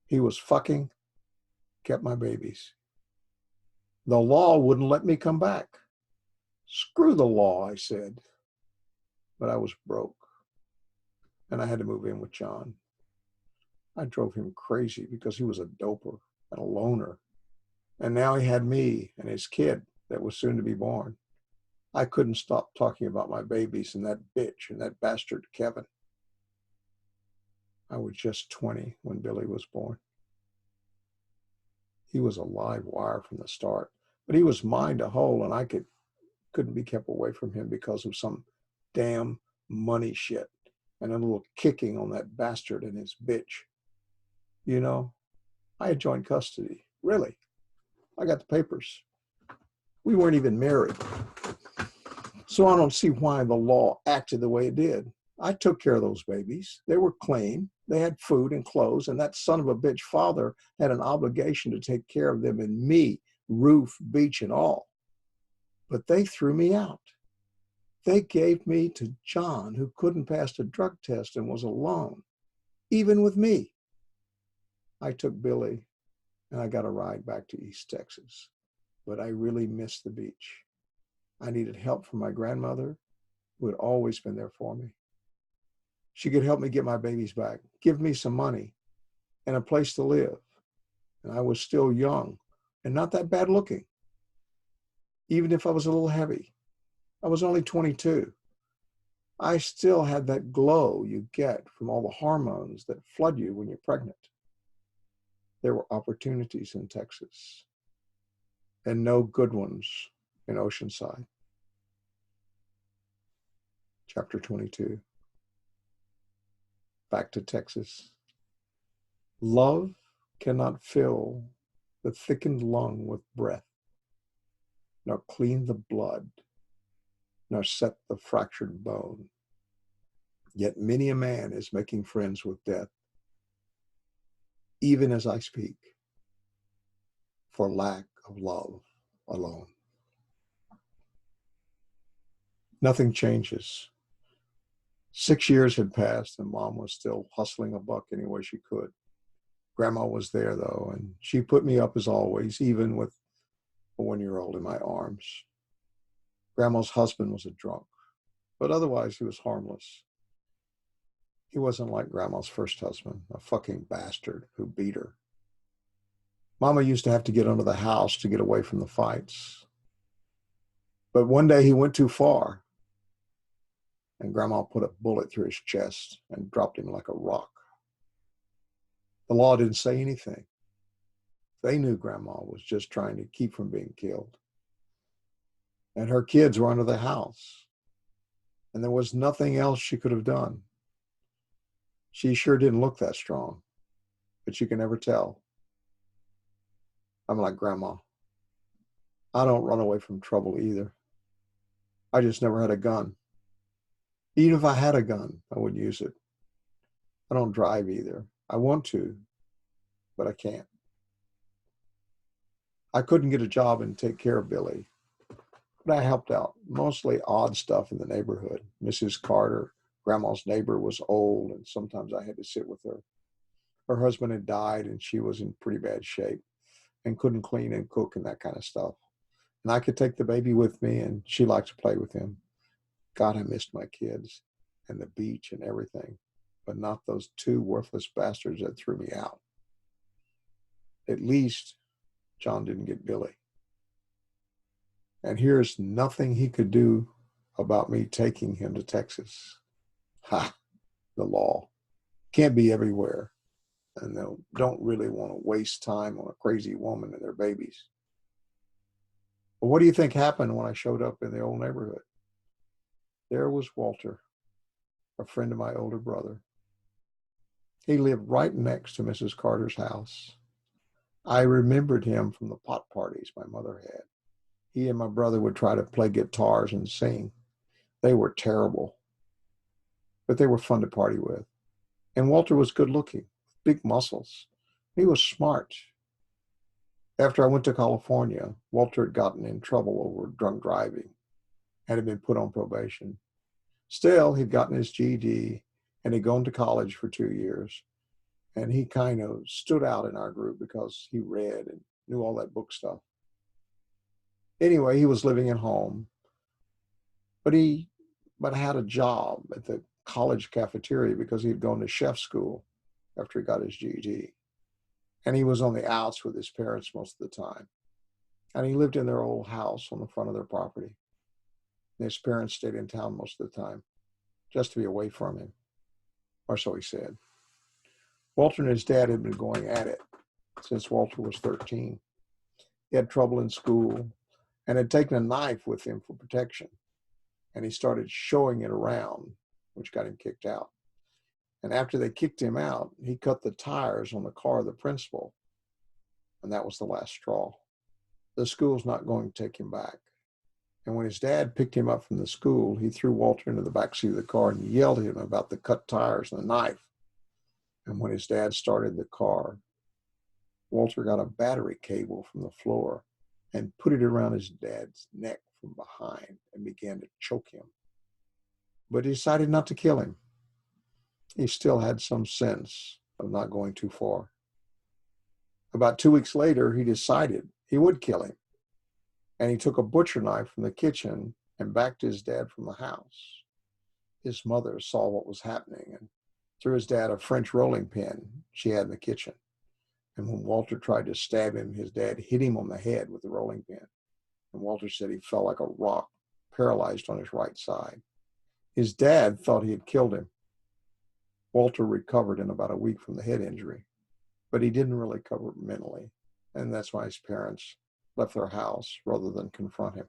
he was fucking kept my babies. The law wouldn't let me come back. Screw the law, I said. But I was broke. And I had to move in with John. I drove him crazy because he was a doper and a loner. And now he had me and his kid that was soon to be born. I couldn't stop talking about my babies and that bitch and that bastard Kevin. I was just 20 when Billy was born. He was a live wire from the start, but he was mine to hold, and I couldn't be kept away from him because of some damn money shit and a little kicking on that bastard and his bitch. You know, I had joint custody. Really. I got the papers. We weren't even married. So I don't see why the law acted the way it did. I took care of those babies. They were clean. They had food and clothes, and that son of a bitch father had an obligation to take care of them and me, roof, beach, and all. But they threw me out. They gave me to John, who couldn't pass the drug test and was alone, even with me. I took Billy, and I got a ride back to East Texas. But I really missed the beach. I needed help from my grandmother, who had always been there for me. She could help me get my babies back, give me some money, and a place to live. And I was still young and not that bad looking, even if I was a little heavy. I was only 22. I still had that glow you get from all the hormones that flood you when you're pregnant. There were opportunities in Texas, and no good ones in Oceanside. Chapter 22. Back to Texas. Love cannot fill the thickened lung with breath, nor clean the blood, nor set the fractured bone. Yet many a man is making friends with death, even as I speak. for lack of love alone. Nothing changes. 6 years had passed and Mom was still hustling a buck any way she could. Grandma was there though, and she put me up as always, even with a 1-year-old in my arms. Grandma's husband was a drunk, but otherwise he was harmless. He wasn't like Grandma's first husband, a fucking bastard who beat her. Mama used to have to get under the house to get away from the fights. But one day he went too far, and Grandma put a bullet through his chest and dropped him like a rock. The law didn't say anything. They knew Grandma was just trying to keep from being killed. And her kids were under the house. And there was nothing else she could have done. She sure didn't look that strong, but you can never tell. I'm like Grandma. I don't run away from trouble either. I just never had a gun. Even if I had a gun, I wouldn't use it. I don't drive either. I want to, but I can't. I couldn't get a job and take care of Billy, but I helped out, mostly odd stuff in the neighborhood. Mrs. Carter, Grandma's neighbor, was old, and sometimes I had to sit with her. Her husband had died, and she was in pretty bad shape and couldn't clean and cook and that kind of stuff. And I could take the baby with me, and she liked to play with him. God, I missed my kids and the beach and everything, but not those two worthless bastards that threw me out. At least John didn't get Billy. And here's nothing he could do about me taking him to Texas. Ha, the law. Can't be everywhere. And they don't really want to waste time on a crazy woman and their babies. But what do you think happened when I showed up in the old neighborhood? There was Walter, a friend of my older brother. He lived right next to Mrs. Carter's house. I remembered him from the pot parties my mother had. He and my brother would try to play guitars and sing. They were terrible, but they were fun to party with. And Walter was good looking, big muscles. He was smart. After I went to California, Walter had gotten in trouble over drunk driving and had been put on probation. Still, he'd gotten his GED and he'd gone to college for 2 years. And he kind of stood out in our group because he read and knew all that book stuff. Anyway, he was living at home, but had a job at the college cafeteria because he had gone to chef school after he got his GED. And he was on the outs with his parents most of the time. And he lived in their old house on the front of their property. And his parents stayed in town most of the time, just to be away from him, or so he said. Walter and his dad had been going at it since Walter was 13. He had trouble in school and had taken a knife with him for protection. And he started showing it around, which got him kicked out. And after they kicked him out, he cut the tires on the car of the principal. And that was the last straw. The school's not going to take him back. And when his dad picked him up from the school, he threw Walter into the backseat of the car and yelled at him about the cut tires and the knife. And when his dad started the car, Walter got a battery cable from the floor and put it around his dad's neck from behind and began to choke him. But he decided not to kill him. He still had some sense of not going too far. About 2 weeks later, he decided he would kill him. And he took a butcher knife from the kitchen and backed his dad from the house. His mother saw what was happening and threw his dad a French rolling pin she had in the kitchen. And when Walter tried to stab him, his dad hit him on the head with the rolling pin. And Walter said he fell like a rock, paralyzed on his right side. His dad thought he had killed him. Walter recovered in about a week from the head injury, but he didn't really recover mentally. And that's why his parents left their house rather than confront him.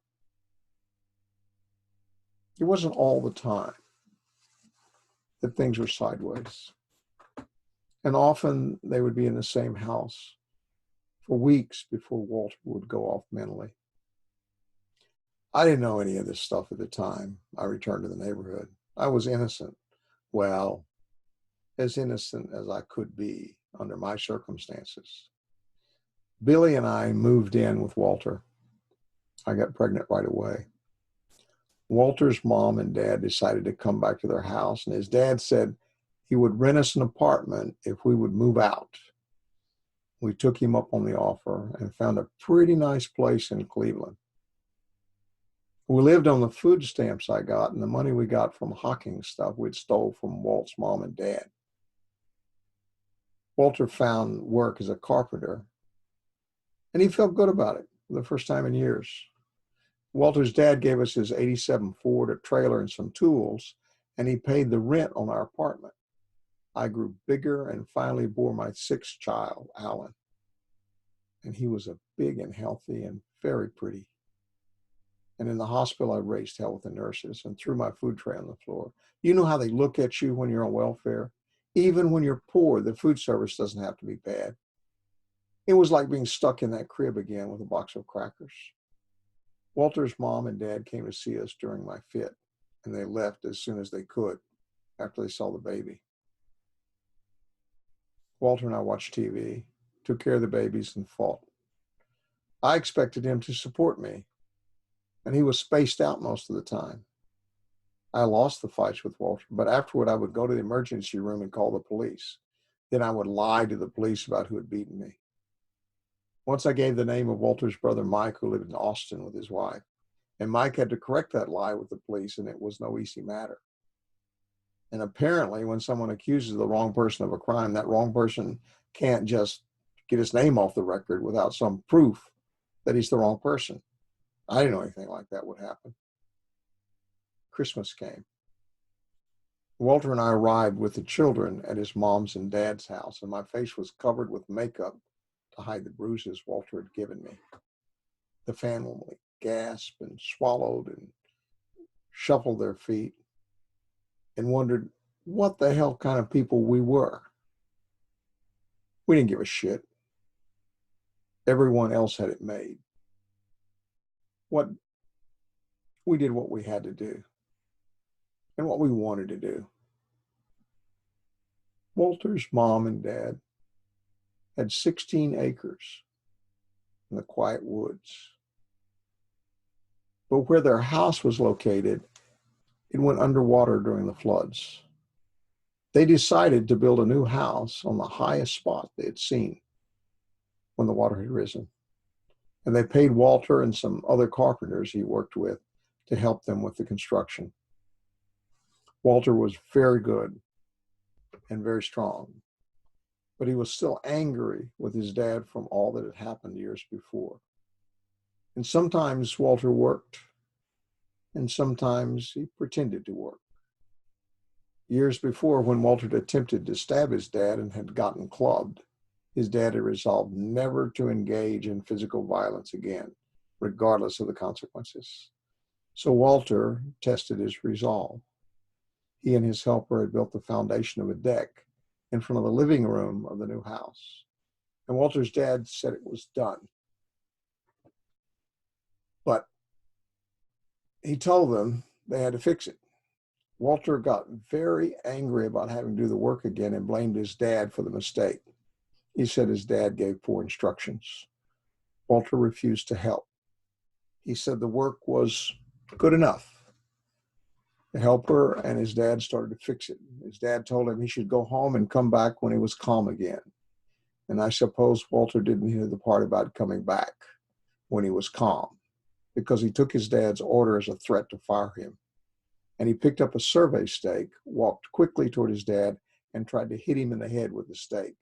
It wasn't all the time that things were sideways. And often they would be in the same house for weeks before Walter would go off mentally. I didn't know any of this stuff at the time I returned to the neighborhood. I was innocent. Well, as innocent as I could be under my circumstances. Billy and I moved in with Walter. I got pregnant right away. Walter's mom and dad decided to come back to their house, and his dad said he would rent us an apartment if we would move out. We took him up on the offer and found a pretty nice place in Cleveland. We lived on the food stamps I got and the money we got from hawking stuff we'd stole from Walt's mom and dad. Walter found work as a carpenter, and he felt good about it for the first time in years. Walter's dad gave us his '87 Ford, a trailer, and some tools, and he paid the rent on our apartment. I grew bigger and finally bore my sixth child, Alan. And he was a big and healthy and very pretty. And in the hospital, I raised hell with the nurses and threw my food tray on the floor. You know how they look at you when you're on welfare? Even when you're poor, the food service doesn't have to be bad. It was like being stuck in that crib again with a box of crackers. Walter's mom and dad came to see us during my fit, and they left as soon as they could after they saw the baby. Walter and I watched TV, took care of the babies, and fought. I expected him to support me, and he was spaced out most of the time. I lost the fights with Walter, but afterward I would go to the emergency room and call the police. Then I would lie to the police about who had beaten me. Once I gave the name of Walter's brother Mike, who lived in Austin with his wife, and Mike had to correct that lie with the police, and it was no easy matter. And apparently, when someone accuses the wrong person of a crime, that wrong person can't just get his name off the record without some proof that he's the wrong person. I didn't know anything like that would happen. Christmas came. Walter and I arrived with the children at his mom's and dad's house, and my face was covered with makeup to hide the bruises Walter had given me. The family gasped and swallowed and shuffled their feet and wondered what the hell kind of people we were. We didn't give a shit. Everyone else had it made. We did what we had to do and what we wanted to do. Walter's mom and dad had 16 acres in the quiet woods. But where their house was located, it went underwater during the floods. They decided to build a new house on the highest spot they had seen when the water had risen. And they paid Walter and some other carpenters he worked with to help them with the construction. Walter was very good and very strong, but he was still angry with his dad from all that had happened years before. And sometimes Walter worked, and sometimes he pretended to work. Years before, when Walter had attempted to stab his dad and had gotten clubbed, his dad had resolved never to engage in physical violence again, regardless of the consequences. So Walter tested his resolve. He and his helper had built the foundation of a deck in front of the living room of the new house. And Walter's dad said it was done. But he told them they had to fix it. Walter got very angry about having to do the work again and blamed his dad for the mistake. He said his dad gave poor instructions. Walter refused to help. He said the work was good enough. The helper and his dad started to fix it. His dad told him he should go home and come back when he was calm again. And I suppose Walter didn't hear the part about coming back when he was calm, because he took his dad's order as a threat to fire him. And he picked up a survey stake, walked quickly toward his dad, and tried to hit him in the head with the stake.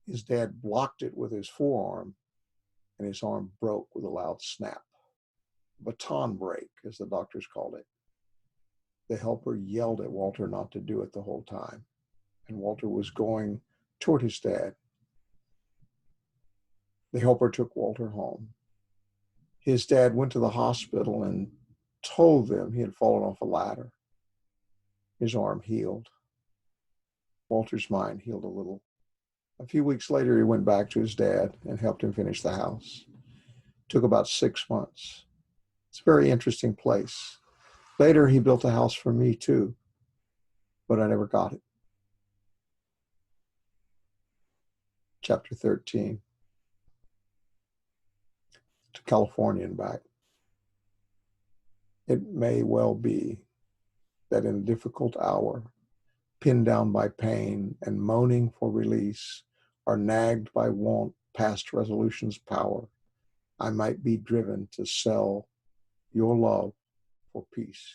His dad blocked it with his forearm, and his arm broke with a loud snap. Baton break, as the doctors called it. The helper yelled at Walter not to do it the whole time, and Walter was going toward his dad. The helper took Walter home. His dad went to the hospital and told them he had fallen off a ladder. His arm healed. Walter's mind healed a little. A few weeks later, he went back to his dad and helped him finish the house. It took about 6 months. It's a very interesting place. Later, he built a house for me too, but I never got it. Chapter 13. to California and back. It may well be that in a difficult hour, pinned down by pain and moaning for release, or nagged by want past resolution's power, I might be driven to sell your love for peace,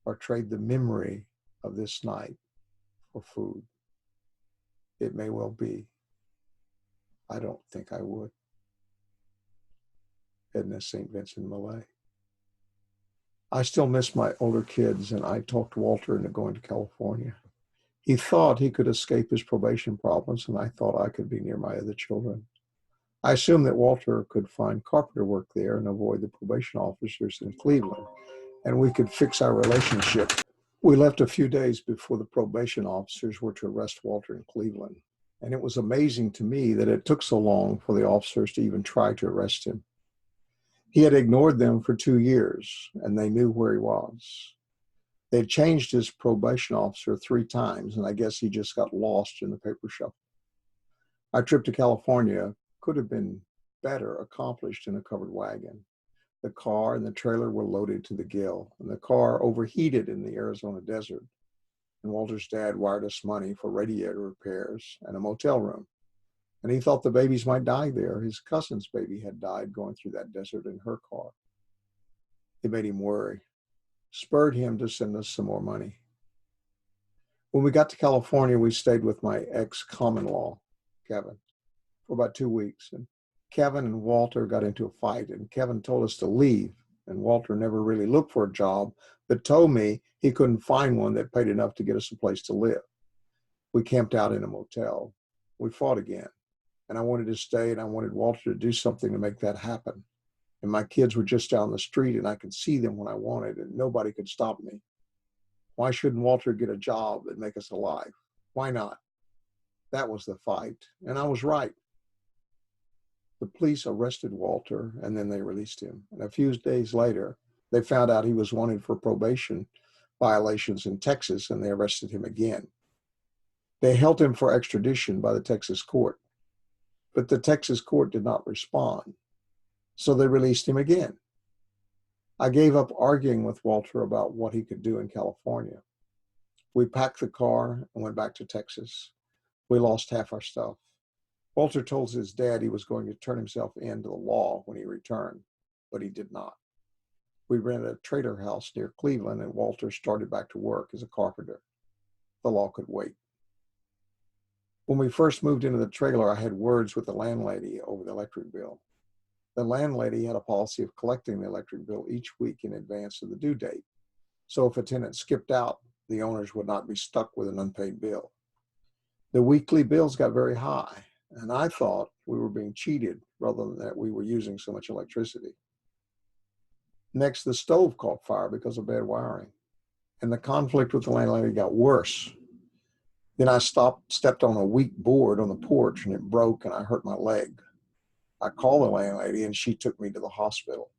or trade the memory of this night for food. It may well be. I don't think I would. Edna St. Vincent Millay. I still miss my older kids, and I talked Walter into going to California. He thought he could escape his probation problems, and I thought I could be near my other children. I assumed that Walter could find carpenter work there and avoid the probation officers in Cleveland, and we could fix our relationship. We left a few days before the probation officers were to arrest Walter in Cleveland, and it was amazing to me that it took so long for the officers to even try to arrest him. He had ignored them for 2 years, and they knew where he was. They'd changed his probation officer 3 times, and I guess he just got lost in the paper shuffle. Our trip to California could have been better accomplished in a covered wagon. The car and the trailer were loaded to the gill, and the car overheated in the Arizona desert. And Walter's dad wired us money for radiator repairs and a motel room. And he thought the babies might die there. His cousin's baby had died going through that desert in her car. It made him worry, spurred him to send us some more money. When we got to California, we stayed with my ex-common-law, Kevin, for about 2 weeks. And Kevin and Walter got into a fight, and Kevin told us to leave. And Walter never really looked for a job, but told me he couldn't find one that paid enough to get us a place to live. We camped out in a motel. We fought again, and I wanted to stay, and I wanted Walter to do something to make that happen. And my kids were just down the street, and I could see them when I wanted, and nobody could stop me. Why shouldn't Walter get a job and make us alive? Why not? That was the fight, and I was right. The police arrested Walter, and then they released him. And a few days later, they found out he was wanted for probation violations in Texas, and they arrested him again. They held him for extradition by the Texas court, but the Texas court did not respond, so they released him again. I gave up arguing with Walter about what he could do in California. We packed the car and went back to Texas. We lost half our stuff. Walter told his dad he was going to turn himself in to the law when he returned, but he did not. We rented a trailer house near Cleveland, and Walter started back to work as a carpenter. The law could wait. When we first moved into the trailer, I had words with the landlady over the electric bill. The landlady had a policy of collecting the electric bill each week in advance of the due date. So if a tenant skipped out, the owners would not be stuck with an unpaid bill. The weekly bills got very high, and I thought we were being cheated rather than that we were using so much electricity. Next, the stove caught fire because of bad wiring, and the conflict with the landlady got worse. Then I stepped on a weak board on the porch, and it broke, and I hurt my leg. I called the landlady, and she took me to the hospital.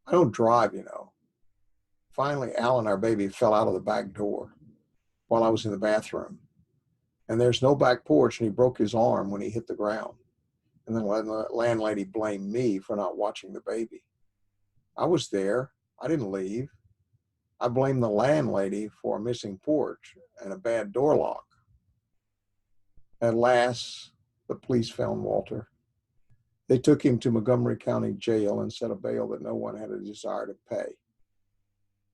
I don't drive, you know. Finally, Alan, our baby, fell out of the back door while I was in the bathroom. And there's no back porch, and he broke his arm when he hit the ground. And then the landlady blamed me for not watching the baby. I was there. I didn't leave. I blamed the landlady for a missing porch and a bad door lock. At last, the police found Walter. They took him to Montgomery County Jail and set a bail that no one had a desire to pay.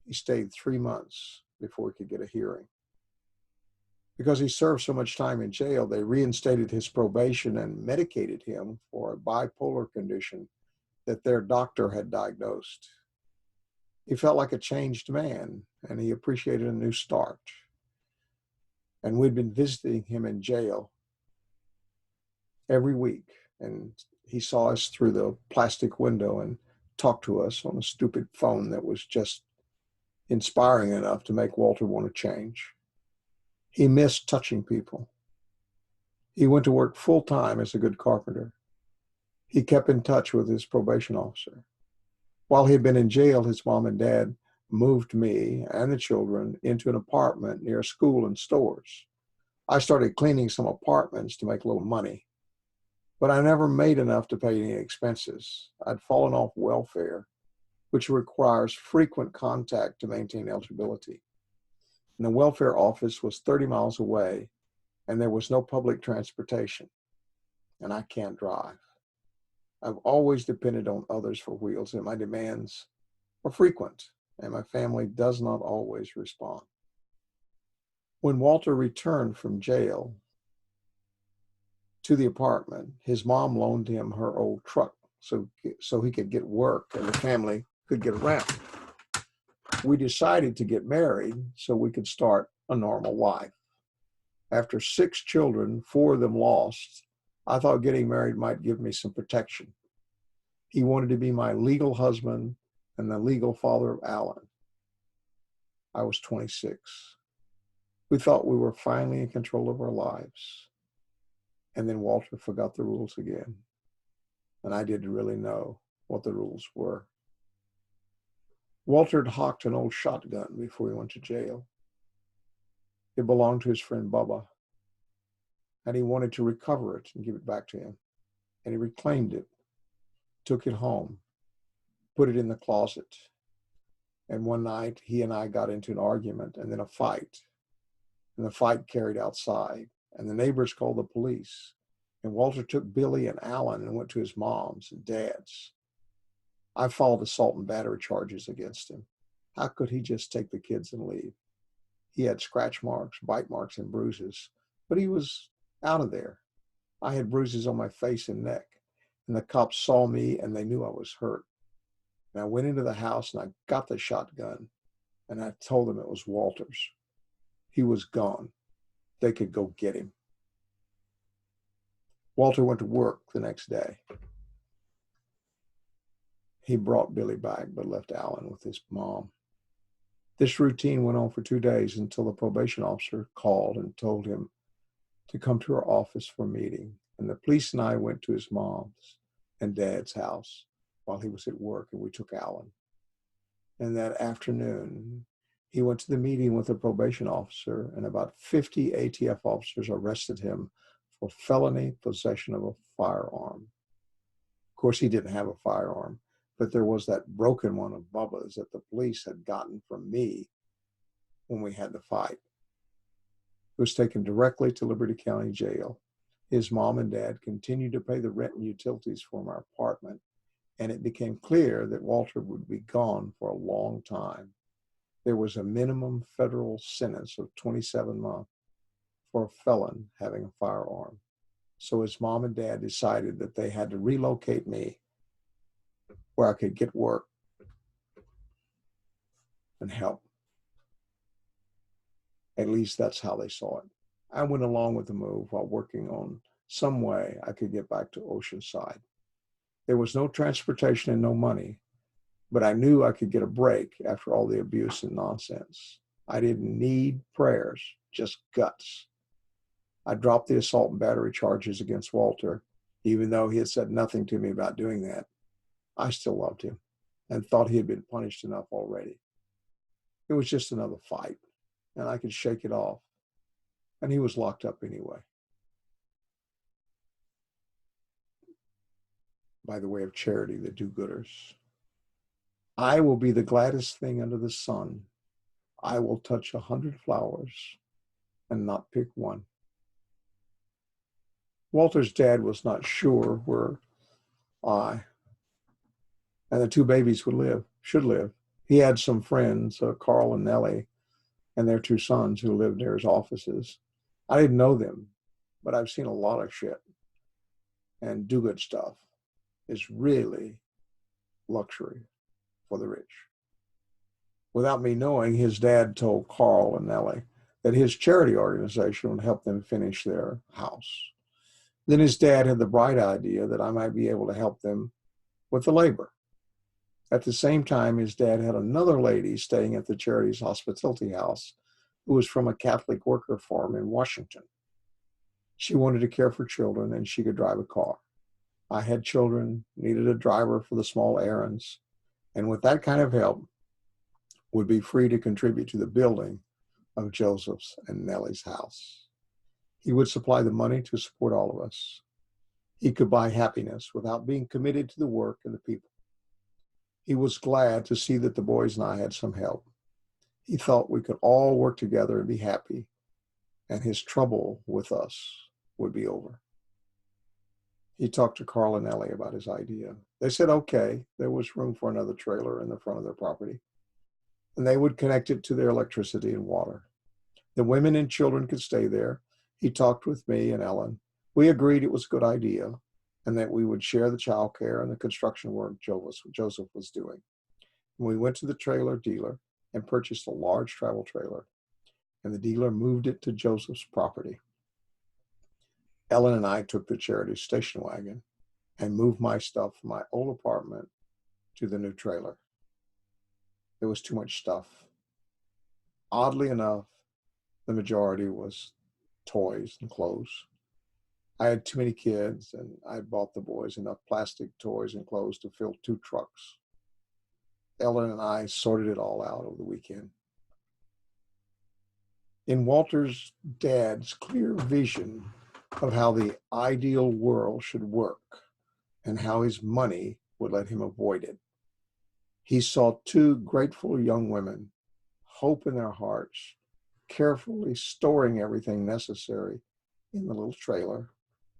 He stayed 3 months before he could get a hearing. Because he served so much time in jail, they reinstated his probation and medicated him for a bipolar condition that their doctor had diagnosed. He felt like a changed man, and he appreciated a new start. And we'd been visiting him in jail every week, and he saw us through the plastic window and talked to us on a stupid phone that was just inspiring enough to make Walter want to change. He missed touching people. He went to work full-time as a good carpenter. He kept in touch with his probation officer. While he had been in jail, his mom and dad moved me and the children into an apartment near a school and stores. I started cleaning some apartments to make a little money. but I never made enough to pay any expenses. I'd fallen off welfare, which requires frequent contact to maintain eligibility. And the welfare office was 30 miles away, and there was no public transportation, and I can't drive. I've always depended on others for wheels, and my demands are frequent, and my family does not always respond. When Walter returned from jail to the apartment, his mom loaned him her old truck so he could get work and the family could get around. We decided to get married so we could start a normal life. After 6 children, 4 of them lost, I thought getting married might give me some protection. He wanted to be my legal husband and the legal father of Alan. I was 26. We thought we were finally in control of our lives. And then Walter forgot the rules again. And I didn't really know what the rules were. Walter had hawked an old shotgun before he went to jail. It belonged to his friend Bubba. And he wanted to recover it and give it back to him. And he reclaimed it, took it home, put it in the closet. And one night he and I got into an argument and then a fight. And the fight carried outside. And the neighbors called the police. And Walter took Billy and Alan and went to his mom's and dad's. I filed assault and battery charges against him. How could he just take the kids and leave? He had scratch marks, bite marks, and bruises, but he was out of there. I had bruises on my face and neck, and the cops saw me and they knew I was hurt. And I went into the house and I got the shotgun and I told them it was Walter's. He was gone. They could go get him. Walter went to work the next day. He brought Billy back, but left Alan with his mom. This routine went on for 2 days until the probation officer called and told him to come to our office for a meeting. And the police and I went to his mom's and dad's house while he was at work, and we took Alan. And that afternoon, he went to the meeting with the probation officer, and about 50 ATF officers arrested him for felony possession of a firearm. Of course, he didn't have a firearm, but there was that broken one of Bubba's that the police had gotten from me when we had the fight. He was taken directly to Liberty County Jail. His mom and dad continued to pay the rent and utilities for my apartment, and it became clear that Walter would be gone for a long time. There was a minimum federal sentence of 27 months for a felon having a firearm. So his mom and dad decided that they had to relocate me where I could get work and help. At least that's how they saw it. I went along with the move while working on some way I could get back to Oceanside. There was no transportation and no money, but I knew I could get a break after all the abuse and nonsense. I didn't need prayers, just guts. I dropped the assault and battery charges against Walter, even though he had said nothing to me about doing that. I still loved him and thought he had been punished enough already. It was just another fight, and I could shake it off. And he was locked up anyway. By the way of charity, the do-gooders. I will be the gladdest thing under the sun. I will touch 100 flowers and not pick one. Walter's dad was not sure where I and the 2 babies should live. He had some friends, Carl and Nellie, and their 2 sons who lived near his offices. I didn't know them, but I've seen a lot of shit. And do-good stuff is really luxury for the rich. Without me knowing, his dad told Carl and Nellie that his charity organization would help them finish their house. Then his dad had the bright idea that I might be able to help them with the labor. At the same time, his dad had another lady staying at the charity's hospitality house who was from a Catholic worker farm in Washington. She wanted to care for children and she could drive a car. I had children, needed a driver for the small errands, and with that kind of help, would be free to contribute to the building of Joseph's and Nellie's house. He would supply the money to support all of us. He could buy happiness without being committed to the work and the people. He was glad to see that the boys and I had some help. He thought we could all work together and be happy, and his trouble with us would be over. He talked to Carl and Ellie about his idea. They said, okay, there was room for another trailer in the front of their property, and they would connect it to their electricity and water. The women and children could stay there. He talked with me and Ellen. We agreed it was a good idea and that we would share the child care and the construction work Joseph was doing. We went to the trailer dealer and purchased a large travel trailer, and the dealer moved it to Joseph's property. Ellen and I took the charity station wagon and moved my stuff from my old apartment to the new trailer. There was too much stuff. Oddly enough, the majority was toys and clothes. I had too many kids, and I bought the boys enough plastic toys and clothes to fill 2 trucks. Ellen and I sorted it all out over the weekend. In Walter's dad's clear vision of how the ideal world should work and how his money would let him avoid it, he saw 2 grateful young women, hope in their hearts, carefully storing everything necessary in the little trailer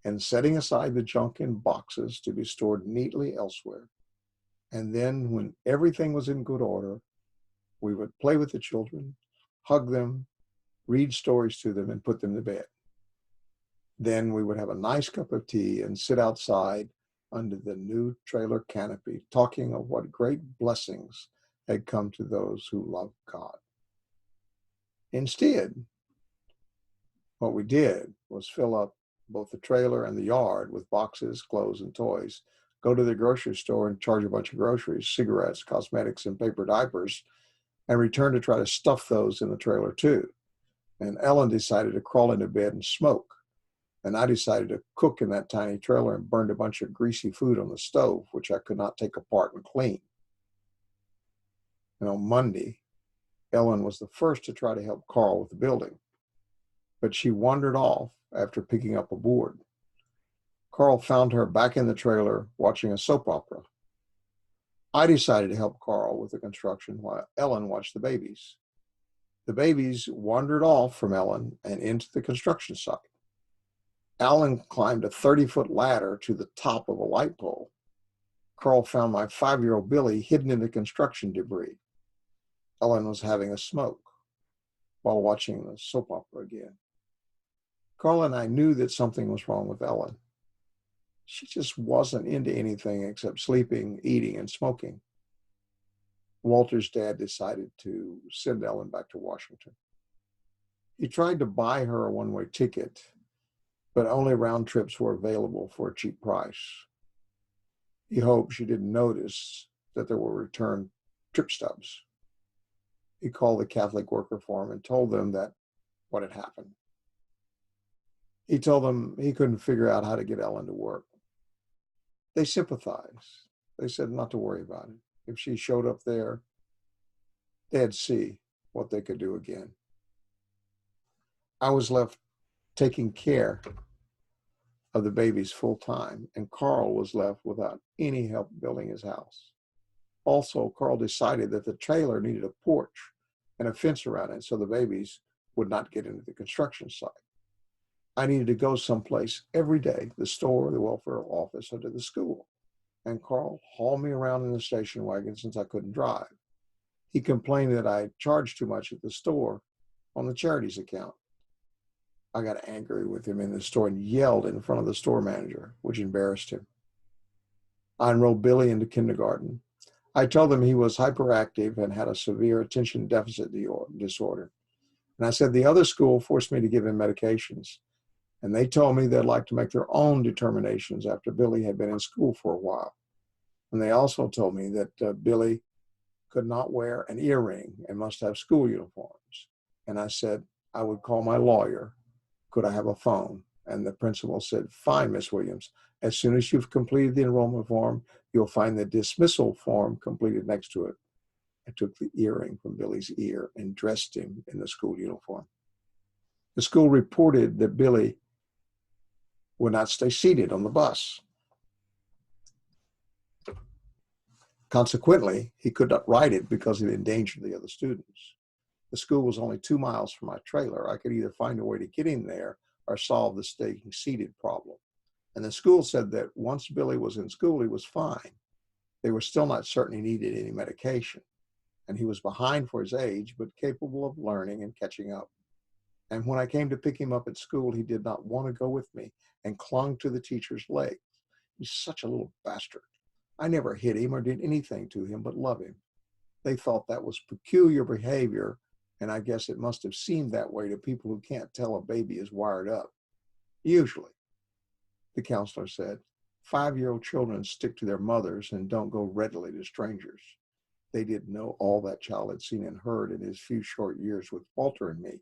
and setting aside the junk in boxes to be stored neatly elsewhere. And then when everything was in good order, we would play with the children, hug them, read stories to them, and put them to bed. Then we would have a nice cup of tea and sit outside under the new trailer canopy, talking of what great blessings had come to those who loved God. Instead, what we did was fill up both the trailer and the yard with boxes, clothes, and toys, go to the grocery store and charge a bunch of groceries, cigarettes, cosmetics, and paper diapers, and return to try to stuff those in the trailer too. And Ellen decided to crawl into bed and smoke. And I decided to cook in that tiny trailer and burned a bunch of greasy food on the stove, which I could not take apart and clean. And on Monday, Ellen was the first to try to help Carl with the building, but she wandered off after picking up a board. Carl found her back in the trailer watching a soap opera. I decided to help Carl with the construction while Ellen watched the babies. The babies wandered off from Ellen and into the construction site. Ellen climbed a 30-foot ladder to the top of a light pole. Carl found my 5-year-old Billy hidden in the construction debris. Ellen was having a smoke while watching the soap opera again. Carl and I knew that something was wrong with Ellen. She just wasn't into anything except sleeping, eating, and smoking. Walter's dad decided to send Ellen back to Washington. He tried to buy her a one-way ticket, but only round trips were available for a cheap price. He hoped she didn't notice that there were return trip stubs. He called the Catholic Worker Forum and told them that what had happened. He told them he couldn't figure out how to get Ellen to work. They sympathized. They said not to worry about it. If she showed up there, they'd see what they could do again. I was left taking care of the babies full time, and Carl was left without any help building his house. Also, Carl decided that the trailer needed a porch and a fence around it so the babies would not get into the construction site. I needed to go someplace every day, the store, the welfare office, or to the school. And Carl hauled me around in the station wagon since I couldn't drive. He complained that I charged too much at the store on the charities account. I got angry with him in the store and yelled in front of the store manager, which embarrassed him. I enrolled Billy into kindergarten. I told him he was hyperactive and had a severe attention deficit disorder. And I said the other school forced me to give him medications. And they told me they'd like to make their own determinations after Billy had been in school for a while. And they also told me that Billy could not wear an earring and must have school uniforms. And I said I would call my lawyer. Could I have a phone? And the principal said, fine, Miss Williams. As soon as you've completed the enrollment form, you'll find the dismissal form completed next to it. I took the earring from Billy's ear and dressed him in the school uniform. The school reported that Billy would not stay seated on the bus. Consequently, he could not ride it because it endangered the other students. The school was only 2 miles from my trailer. I could either find a way to get him there or solve the staying seated problem. And the school said that once Billy was in school, he was fine. They were still not certain he needed any medication. And he was behind for his age, but capable of learning and catching up. And when I came to pick him up at school, he did not want to go with me and clung to the teacher's leg. He's such a little bastard. I never hit him or did anything to him but love him. They thought that was peculiar behavior, and I guess it must have seemed that way to people who can't tell a baby is wired up. Usually, the counselor said, 5-year-old children stick to their mothers and don't go readily to strangers. They didn't know all that child had seen and heard in his few short years with Walter and me.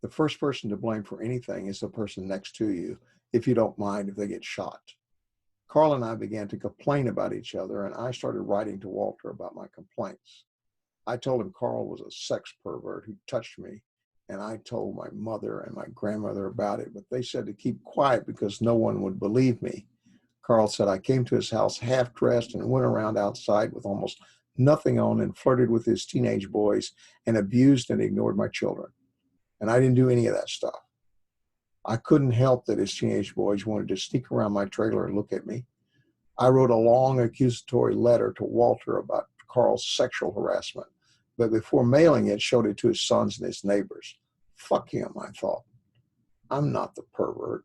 The first person to blame for anything is the person next to you, if you don't mind if they get shot. Carl and I began to complain about each other, and I started writing to Walter about my complaints. I told him Carl was a sex pervert who touched me, and I told my mother and my grandmother about it, but they said to keep quiet because no one would believe me. Carl said I came to his house half dressed and went around outside with almost nothing on and flirted with his teenage boys and abused and ignored my children. And I didn't do any of that stuff. I couldn't help that his teenage boys wanted to sneak around my trailer and look at me. I wrote a long accusatory letter to Walter about Carl's sexual harassment, but before mailing it, showed it to his sons and his neighbors. Fuck him, I thought. I'm not the pervert.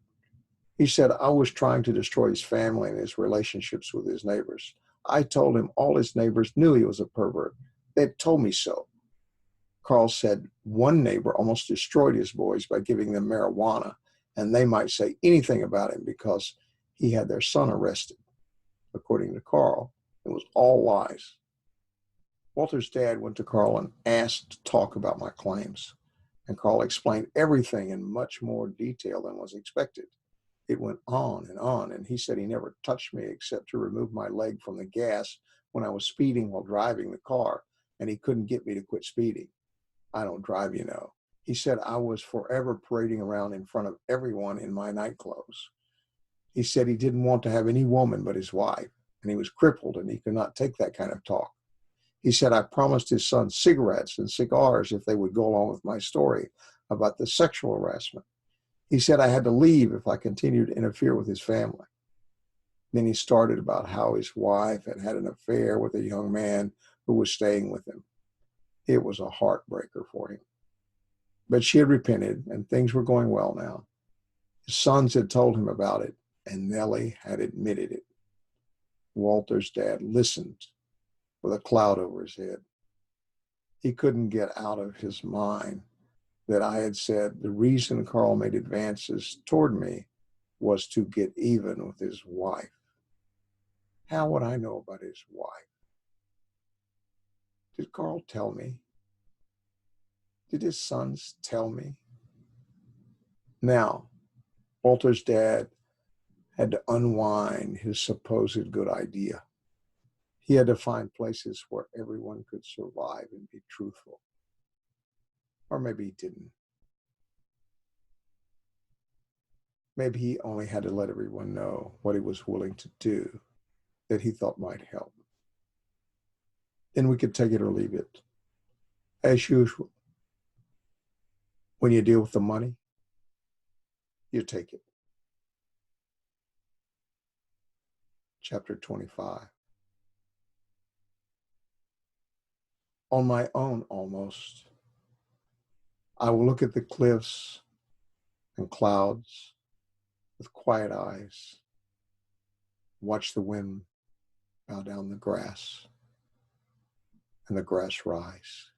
He said I was trying to destroy his family and his relationships with his neighbors. I told him all his neighbors knew he was a pervert. They'd told me so. Carl said one neighbor almost destroyed his boys by giving them marijuana, and they might say anything about him because he had their son arrested. According to Carl, it was all lies. Walter's dad went to Carl and asked to talk about my claims, and Carl explained everything in much more detail than was expected. It went on, and he said he never touched me except to remove my leg from the gas when I was speeding while driving the car, and he couldn't get me to quit speeding. I don't drive, you know. He said I was forever parading around in front of everyone in my night clothes. He said he didn't want to have any woman but his wife, and he was crippled and he could not take that kind of talk. He said I promised his son cigarettes and cigars if they would go along with my story about the sexual harassment. He said I had to leave if I continued to interfere with his family. Then he started about how his wife had had an affair with a young man who was staying with him. It was a heartbreaker for him. But she had repented, and things were going well now. His sons had told him about it, and Nellie had admitted it. Walter's dad listened with a cloud over his head. He couldn't get out of his mind that I had said the reason Carl made advances toward me was to get even with his wife. How would I know about his wife? Did Carl tell me? Did his sons tell me? Now, Walter's dad had to unwind his supposed good idea. He had to find places where everyone could survive and be truthful. Or maybe he didn't. Maybe he only had to let everyone know what he was willing to do that he thought might help. Then we could take it or leave it. As usual, when you deal with the money, you take it. Chapter 25. On my own, almost, I will look at the cliffs and clouds with quiet eyes, watch the wind bow down the grass and the grass rise.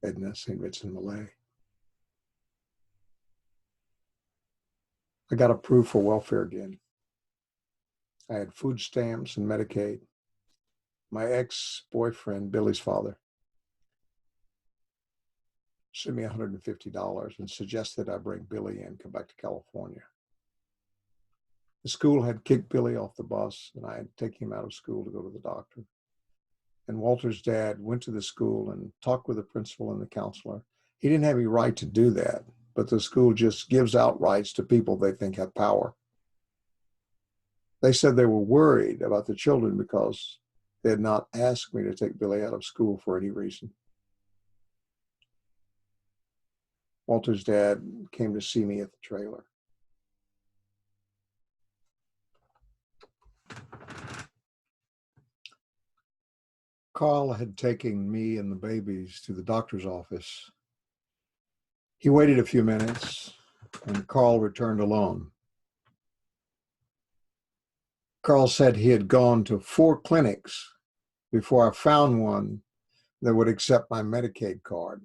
Edna St. Vincent Millay. I got approved for welfare again. I had food stamps and Medicaid. My ex-boyfriend, Billy's father, sent me $150 and suggested I bring Billy in, come back to California. The school had kicked Billy off the bus, and I had taken him out of school to go to the doctor. And Walter's dad went to the school and talked with the principal and the counselor. He didn't have any right to do that, but the school just gives out rights to people they think have power. They said they were worried about the children because they had not asked me to take Billy out of school for any reason. Walter's dad came to see me at the trailer. Carl had taken me and the babies to the doctor's office. He waited a few minutes and Carl returned alone. Carl said he had gone to 4 clinics before I found one that would accept my Medicaid card.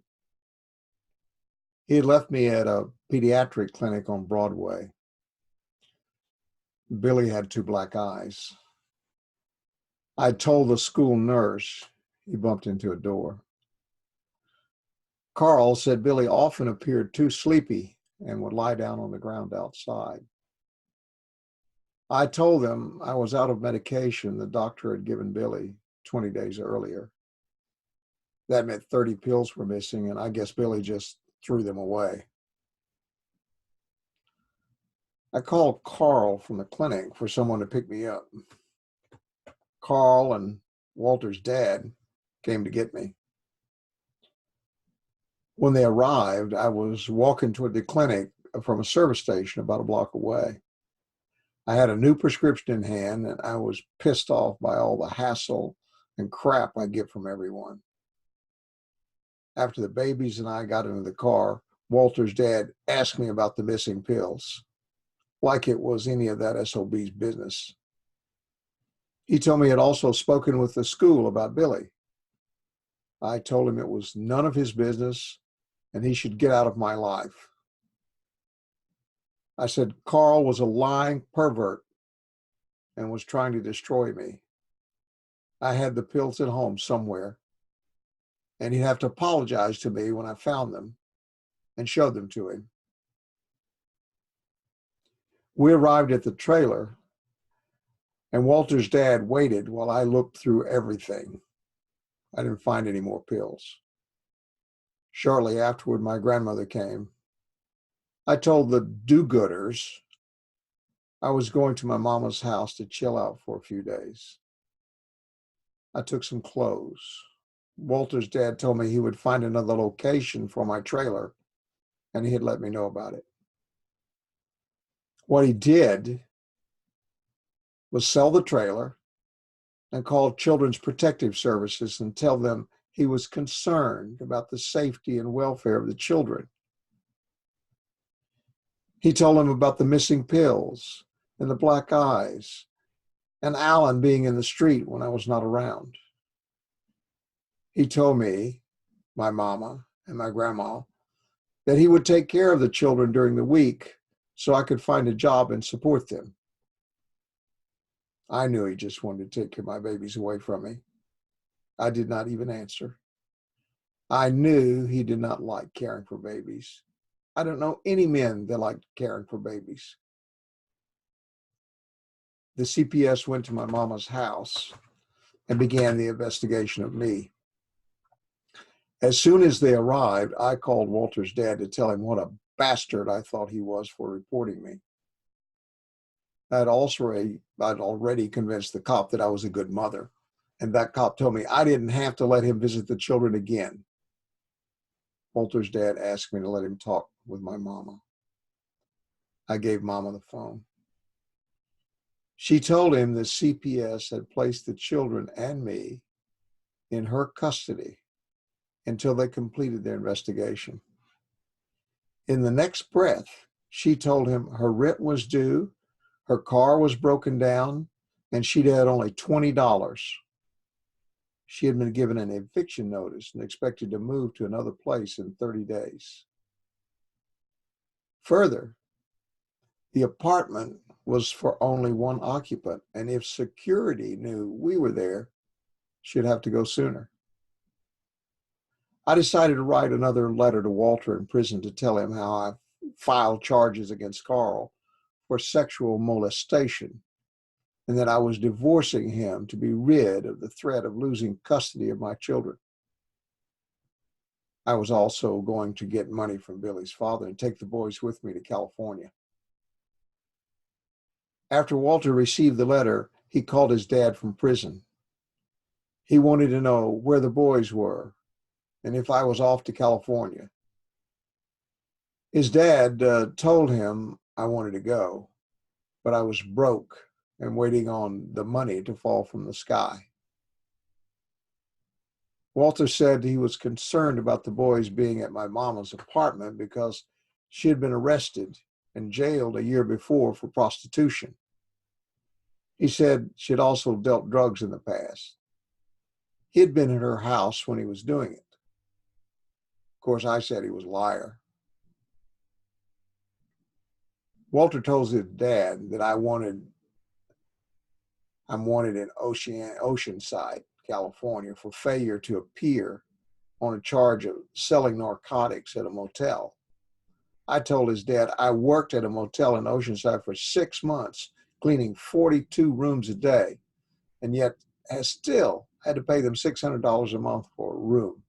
He had left me at a pediatric clinic on Broadway. Billy had 2 black eyes. I told the school nurse. He bumped into a door. Carl said Billy often appeared too sleepy and would lie down on the ground outside. I told them I was out of medication the doctor had given Billy 20 days earlier. That meant 30 pills were missing, and I guess Billy just threw them away. I called Carl from the clinic for someone to pick me up. Carl and Walter's dad came to get me. When they arrived, I was walking toward the clinic from a service station about a block away. I had a new prescription in hand, and I was pissed off by all the hassle and crap I get from everyone. After the babies and I got into the car, Walter's dad asked me about the missing pills, like it was any of that SOB's business. He told me he had also spoken with the school about Billy. I told him it was none of his business and he should get out of my life. I said Carl was a lying pervert and was trying to destroy me. I had the pills at home somewhere, and he'd have to apologize to me when I found them and showed them to him. We arrived at the trailer, and Walter's dad waited while I looked through everything. I didn't find any more pills. Shortly afterward, my grandmother came. I told the do-gooders I was going to my mama's house to chill out for a few days. I took some clothes. Walter's dad told me he would find another location for my trailer, and he'd let me know about it. What he did was sell the trailer and call Children's Protective Services and tell them he was concerned about the safety and welfare of the children. He told them about the missing pills and the black eyes and Alan being in the street when I was not around. He told me, my mama, and my grandma, that he would take care of the children during the week so I could find a job and support them. I knew he just wanted to take care of my babies away from me. I did not even answer. I knew he did not like caring for babies. I don't know any men that like caring for babies. The CPS went to my mama's house and began the investigation of me. As soon as they arrived, I called Walter's dad to tell him what a bastard I thought he was for reporting me. I'd already convinced the cop that I was a good mother, and that cop told me I didn't have to let him visit the children again. Walter's dad asked me to let him talk with my mama. I gave Mama the phone. She told him the CPS had placed the children and me in her custody until they completed their investigation. In the next breath, she told him her rent was due, her car was broken down, and she'd had only $20. She had been given an eviction notice and expected to move to another place in 30 days. Further, the apartment was for only one occupant, and if security knew we were there, she'd have to go sooner. I decided to write another letter to Walter in prison to tell him how I filed charges against Carl for sexual molestation and that I was divorcing him to be rid of the threat of losing custody of my children. I was also going to get money from Billy's father and take the boys with me to California. After Walter received the letter, he called his dad from prison. He wanted to know where the boys were and if I was off to California. His dad told him I wanted to go, but I was broke and waiting on the money to fall from the sky. Walter said he was concerned about the boys being at my mama's apartment because she had been arrested and jailed a year before for prostitution. He said she had also dealt drugs in the past. He had been at her house when he was doing it. Of course, I said he was a liar. Walter told his dad that I'm wanted in Oceanside, California, for failure to appear on a charge of selling narcotics at a motel. I told his dad I worked at a motel in Oceanside for 6 months, cleaning 42 rooms a day, and yet has still had to pay them $600 a month for a room.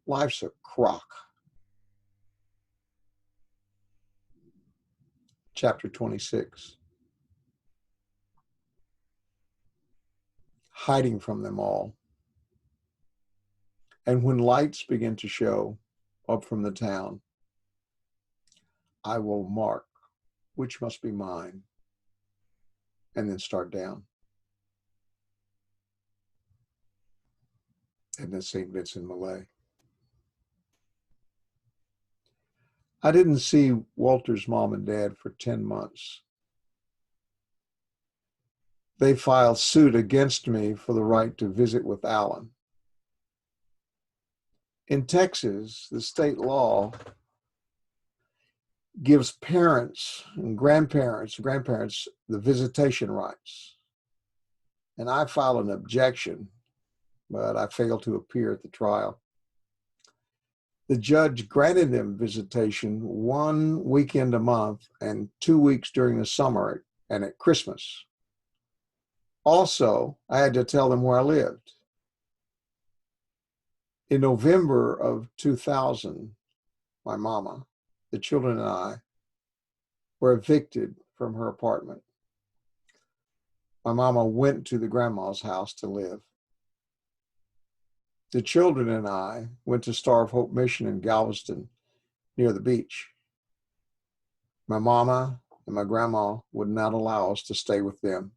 Life's a crock. Chapter 26. Hiding from them all. And when lights begin to show up from the town, I will mark which must be mine, and then start down. And then St. Vincent Millay. I didn't see Walter's mom and dad for 10 months. They filed suit against me for the right to visit with Alan. In Texas, the state law gives parents and grandparents the visitation rights. And I filed an objection, but I failed to appear at the trial. The judge granted them visitation 1 weekend a month and 2 weeks during the summer and at Christmas. Also, I had to tell them where I lived. In November of 2000, my mama, the children and I were evicted from her apartment. My mama went to the grandma's house to live. The children and I went to Star of Hope Mission in Galveston near the beach. My mama and my grandma would not allow us to stay with them.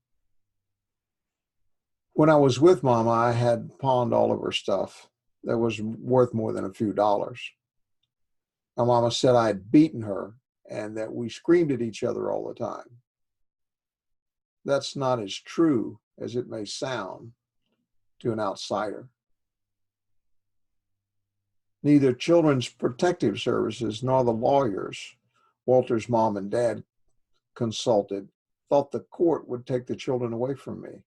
When I was with Mama, I had pawned all of her stuff that was worth more than a few dollars. My mama said I had beaten her and that we screamed at each other all the time. That's not as true as it may sound to an outsider. Neither Children's Protective Services nor the lawyers Walter's mom and dad consulted thought the court would take the children away from me.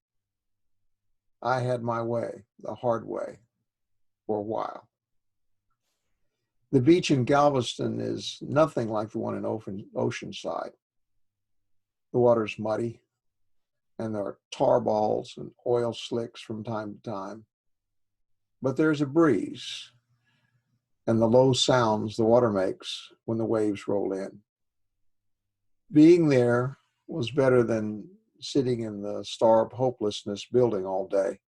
I had my way, the hard way, for a while. The beach in Galveston is nothing like the one in Oceanside. The water's muddy, and there are tar balls and oil slicks from time to time. But there's a breeze, and the low sounds the water makes when the waves roll in. Being there was better than sitting in the Star of Hopelessness building all day.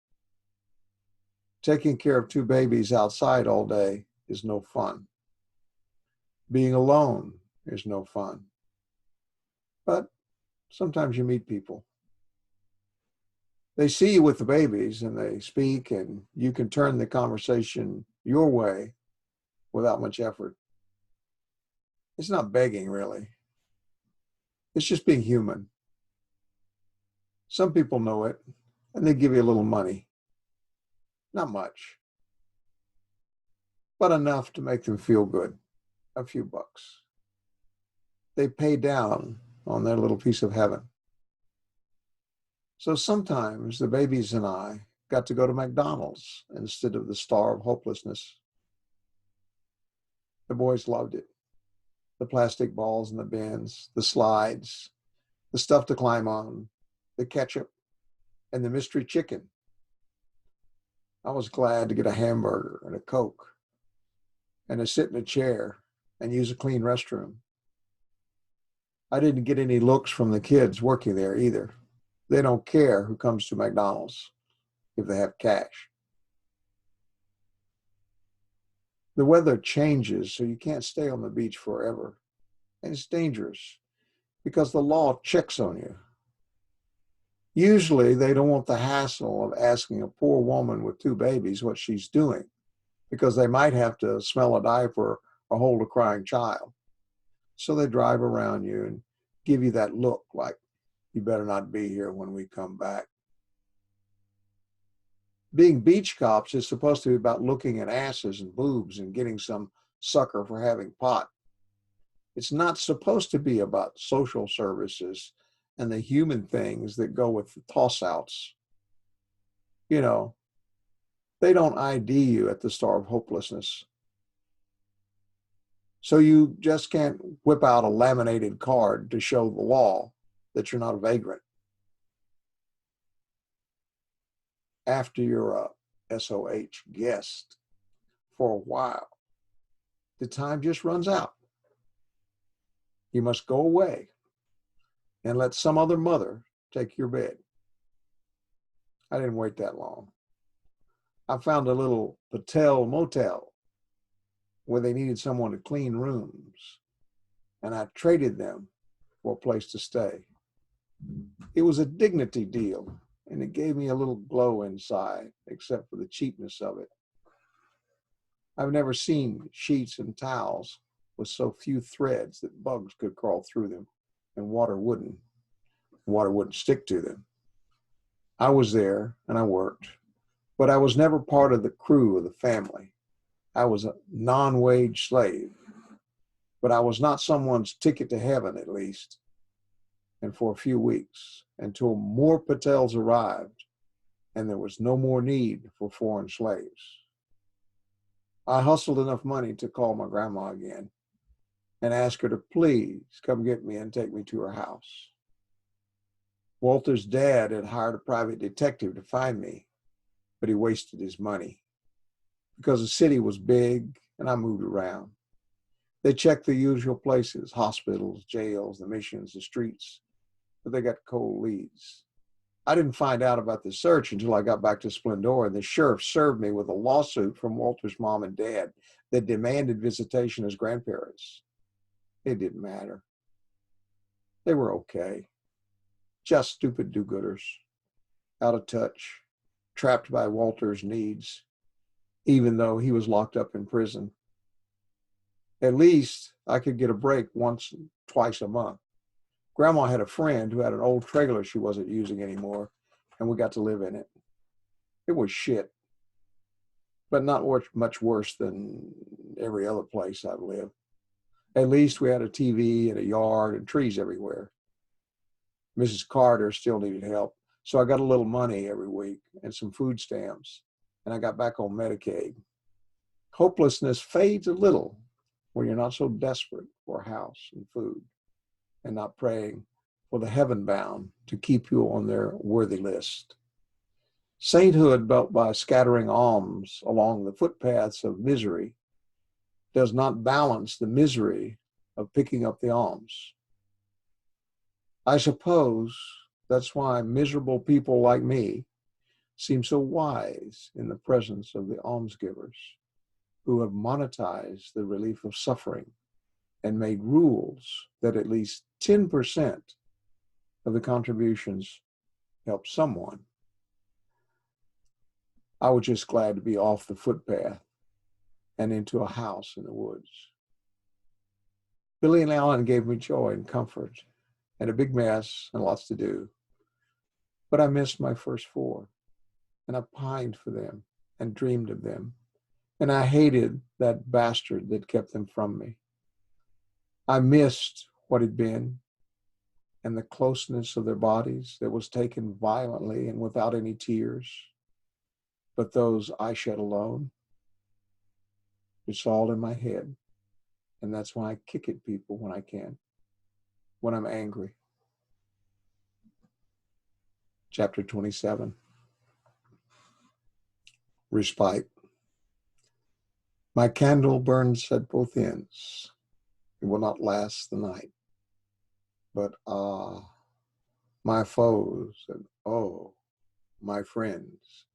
Taking care of 2 babies outside all day is no fun. Being alone is no fun. But sometimes you meet people. They see you with the babies and they speak, and you can turn the conversation your way without much effort. It's not begging, really. It's just being human. Some people know it, and they give you a little money. Not much, but enough to make them feel good. A few bucks. They pay down on their little piece of heaven. So sometimes the babies and I got to go to McDonald's instead of the Star of Hopelessness. The boys loved it. The plastic balls in the bins, the slides, the stuff to climb on, the ketchup, and the mystery chicken. I was glad to get a hamburger and a Coke and to sit in a chair and use a clean restroom. I didn't get any looks from the kids working there either. They don't care who comes to McDonald's if they have cash. The weather changes, so you can't stay on the beach forever. And it's dangerous because the law checks on you. Usually, they don't want the hassle of asking a poor woman with 2 babies what she's doing, because they might have to smell a diaper or hold a crying child. So they drive around you and give you that look like, you better not be here when we come back. Being beach cops is supposed to be about looking at asses and boobs and getting some sucker for having pot. It's not supposed to be about social services and the human things that go with the toss-outs. You know, they don't ID you at the Star of Hopelessness. So you just can't whip out a laminated card to show the law that you're not a vagrant. After you're a SOH guest for a while, the time just runs out. You must go away and let some other mother take your bed. I didn't wait that long. I found a little Patel motel where they needed someone to clean rooms, and I traded them for a place to stay. It was a dignity deal, and it gave me a little glow inside, except for the cheapness of it. I've never seen sheets and towels with so few threads that bugs could crawl through them and water wouldn't. Water wouldn't stick to them. I was there and I worked, but I was never part of the crew of the family. I was a non-wage slave, but I was not someone's ticket to heaven, at least. And for a few weeks, until more Patels arrived and there was no more need for foreign slaves. I hustled enough money to call my grandma again and ask her to please come get me and take me to her house. Walter's dad had hired a private detective to find me, but he wasted his money because the city was big and I moved around. They checked the usual places, hospitals, jails, the missions, the streets, but they got cold leads. I didn't find out about the search until I got back to Splendora, and the sheriff served me with a lawsuit from Walter's mom and dad that demanded visitation as grandparents. It didn't matter. They were okay. Just stupid do-gooders, out of touch, trapped by Walter's needs, even though he was locked up in prison. At least I could get a break once, twice a month. Grandma had a friend who had an old trailer she wasn't using anymore, and we got to live in it. It was shit, but not much worse than every other place I've lived. At least we had a TV and a yard and trees everywhere. Mrs. Carter still needed help, so I got a little money every week and some food stamps, and I got back on Medicaid. Hopelessness fades a little when you're not so desperate for a house and food and not praying for the heaven-bound to keep you on their worthy list. Sainthood built by scattering alms along the footpaths of misery does not balance the misery of picking up the alms. I suppose that's why miserable people like me seem so wise in the presence of the almsgivers who have monetized the relief of suffering and made rules that at least 10% of the contributions help someone. I was just glad to be off the footpath and into a house in the woods. Billy and Alan gave me joy and comfort and a big mess and lots to do. But I missed my first 4, and I pined for them and dreamed of them, and I hated that bastard that kept them from me. I missed what had been and the closeness of their bodies that was taken violently and without any tears, but those I shed alone. It's all in my head, and that's why I kick at people when I can, when I'm angry. Chapter 27. Respite. My candle burns at both ends. It will not last the night. But my foes, and oh, my friends,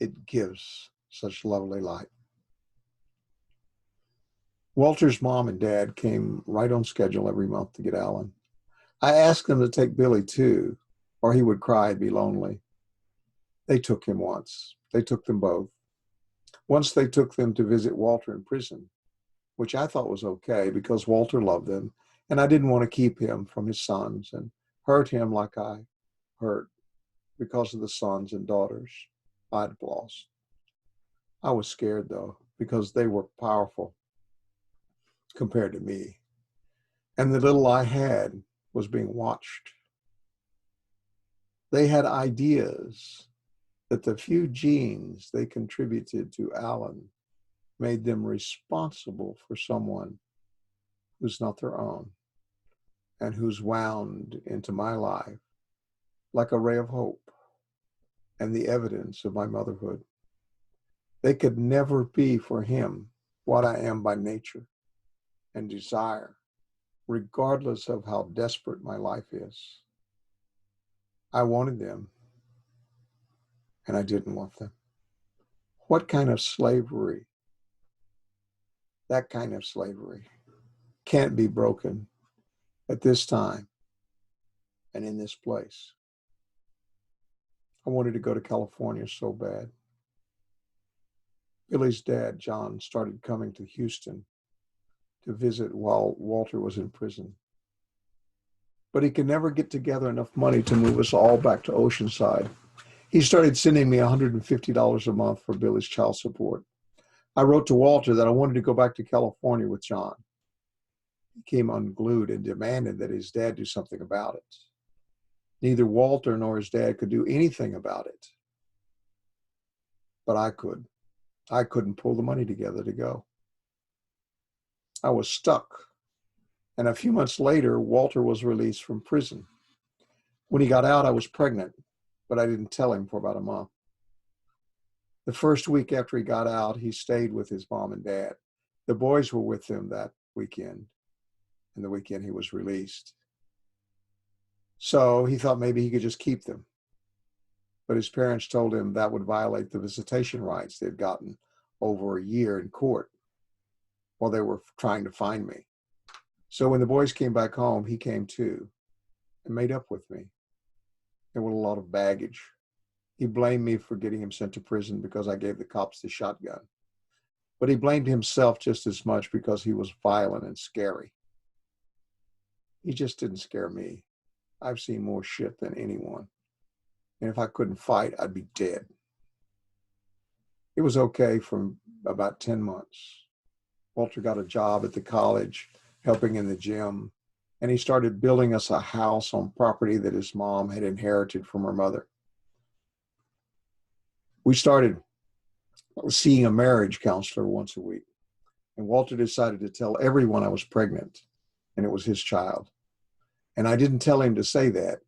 it gives such lovely light. Walter's mom and dad came right on schedule every month to get Alan. I asked them to take Billy too, or he would cry and be lonely. They took him once. They took them both. Once they took them to visit Walter in prison, which I thought was okay because Walter loved them, and I didn't want to keep him from his sons and hurt him like I hurt because of the sons and daughters I'd lost. I was scared though, because they were powerful compared to me. And the little I had was being watched. They had ideas that the few genes they contributed to Alan made them responsible for someone who's not their own and who's wound into my life like a ray of hope and the evidence of my motherhood. They could never be for him what I am by nature and desire, regardless of how desperate my life is. I wanted them, and I didn't want them. What kind of slavery? That kind of slavery can't be broken at this time and in this place. I wanted to go to California so bad. Billy's dad, John, started coming to Houston to visit while Walter was in prison. But he could never get together enough money to move us all back to Oceanside. He started sending me $150 a month for Billy's child support. I wrote to Walter that I wanted to go back to California with John. He came unglued and demanded that his dad do something about it. Neither Walter nor his dad could do anything about it. But I could. I couldn't pull the money together to go. I was stuck. And a few months later, Walter was released from prison. When he got out, I was pregnant, but I didn't tell him for about a month. The first week after he got out, he stayed with his mom and dad. The boys were with him that weekend, and the weekend he was released. So he thought maybe he could just keep them. But his parents told him that would violate the visitation rights they'd gotten over a year in court while they were trying to find me. So when the boys came back home, he came too and made up with me. There was a lot of baggage. He blamed me for getting him sent to prison because I gave the cops the shotgun. But he blamed himself just as much because he was violent and scary. He just didn't scare me. I've seen more shit than anyone. And if I couldn't fight, I'd be dead. It was okay for about 10 months. Walter got a job at the college, helping in the gym, and he started building us a house on property that his mom had inherited from her mother. We started seeing a marriage counselor once a week, and Walter decided to tell everyone I was pregnant, and it was his child. And I didn't tell him to say that,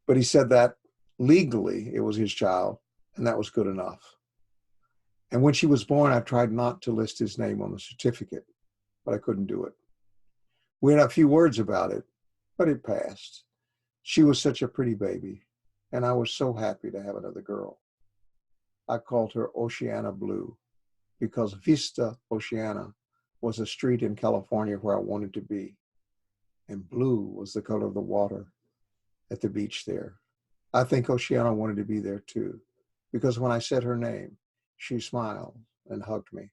but he said that legally it was his child, and that was good enough. And when she was born, I tried not to list his name on the certificate, but I couldn't do it. We had a few words about it, but it passed. She was such a pretty baby, and I was so happy to have another girl. I called her Oceana Blue because Vista Oceana was a street in California where I wanted to be, and blue was the color of the water at the beach there. I think Oceana wanted to be there too, because when I said her name, she smiled and hugged me.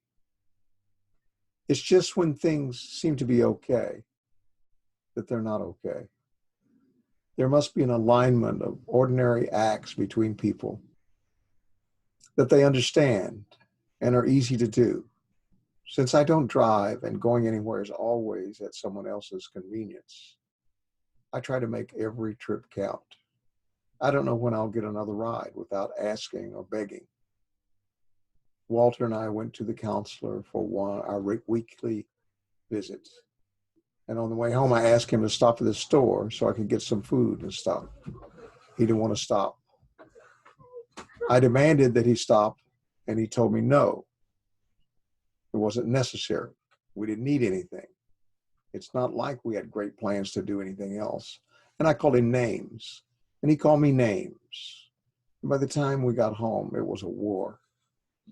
It's just when things seem to be okay that they're not okay. There must be an alignment of ordinary acts between people that they understand and are easy to do. Since I don't drive and going anywhere is always at someone else's convenience, I try to make every trip count. I don't know when I'll get another ride without asking or begging. Walter and I went to the counselor for our weekly visits. And on the way home, I asked him to stop at the store so I could get some food and stuff. He didn't want to stop. I demanded that he stop, and he told me no. It wasn't necessary. We didn't need anything. It's not like we had great plans to do anything else. And I called him names, and he called me names. And by the time we got home, it was a war.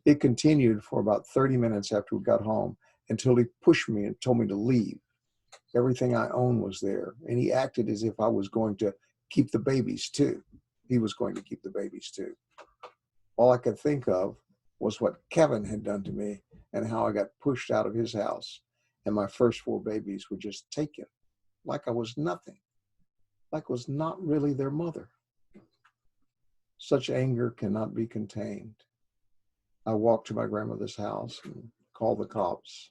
It continued for about 30 minutes after we got home until he pushed me and told me to leave. Everything I owned was there, and he acted as if I was going to keep the babies too. He was going to keep the babies too. All I could think of was what Kevin had done to me and how I got pushed out of his house, and my first 4 babies were just taken like I was nothing, like I was not really their mother. Such anger cannot be contained. I walked to my grandmother's house and called the cops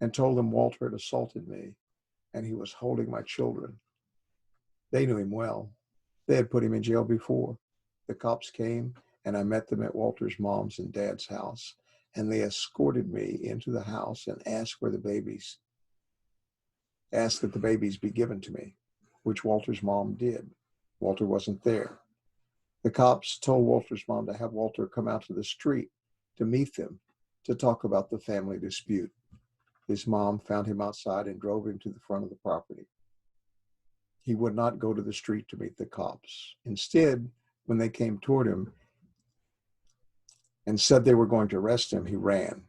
and told them Walter had assaulted me and he was holding my children. They knew him well. They had put him in jail before. The cops came and I met them at Walter's mom's and dad's house, and they escorted me into the house and asked that the babies be given to me, which Walter's mom did. Walter wasn't there. The cops told Walter's mom to have Walter come out to the street to meet them to talk about the family dispute. His mom found him outside and drove him to the front of the property. He would not go to the street to meet the cops. Instead, when they came toward him and said they were going to arrest him, he ran.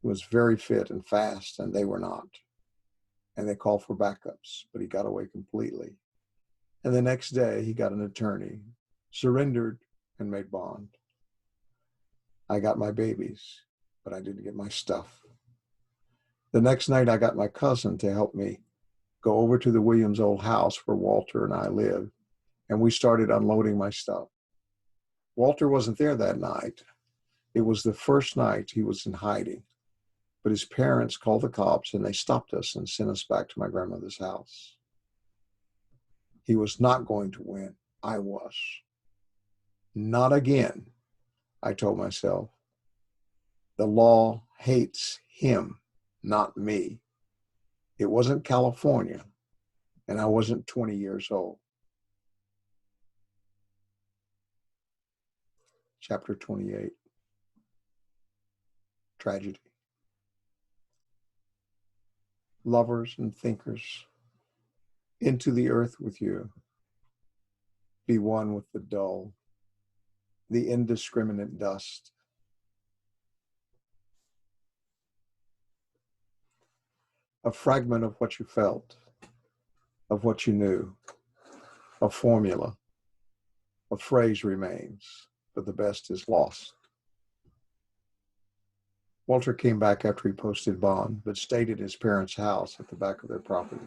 He was very fit and fast, and they were not. And they called for backups, but he got away completely. And the next day, he got an attorney, surrendered, and made bond. I got my babies, but I didn't get my stuff. The next night, I got my cousin to help me go over to the Williams' old house where Walter and I lived, and we started unloading my stuff. Walter wasn't there that night. It was the first night he was in hiding, but his parents called the cops and they stopped us and sent us back to my grandmother's house. He was not going to win. I was. Not again, I told myself. The law hates him, not me. It wasn't California, and I wasn't 20 years old. Chapter 28. Tragedy. Lovers and thinkers, into the earth with you. Be one with the dull, the indiscriminate dust. A fragment of what you felt, of what you knew, a formula, a phrase remains, but the best is lost. Walter came back after he posted bond, but stayed at his parents' house at the back of their property.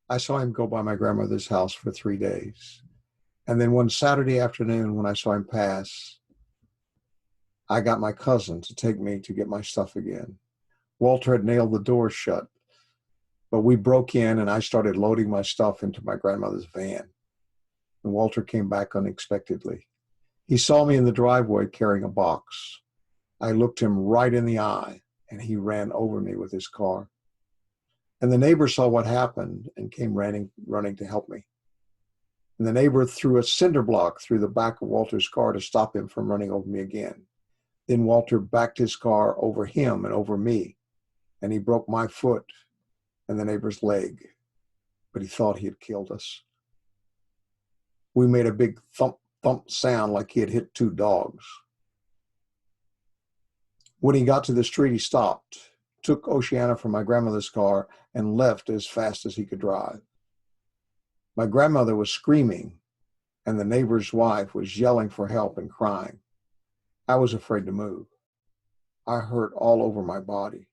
I saw him go by my grandmother's house for 3 days. And then one Saturday afternoon when I saw him pass, I got my cousin to take me to get my stuff again. Walter had nailed the door shut, but we broke in and I started loading my stuff into my grandmother's van. And Walter came back unexpectedly. He saw me in the driveway carrying a box. I looked him right in the eye and he ran over me with his car. And the neighbor saw what happened and came running to help me. And the neighbor threw a cinder block through the back of Walter's car to stop him from running over me again. Then Walter backed his car over him and over me, and he broke my foot and the neighbor's leg, but he thought he had killed us. We made a big thump, thump sound like he had hit 2 dogs. When he got to the street, he stopped, took Oceana from my grandmother's car, and left as fast as he could drive. My grandmother was screaming, and the neighbor's wife was yelling for help and crying. I was afraid to move. I hurt all over my body.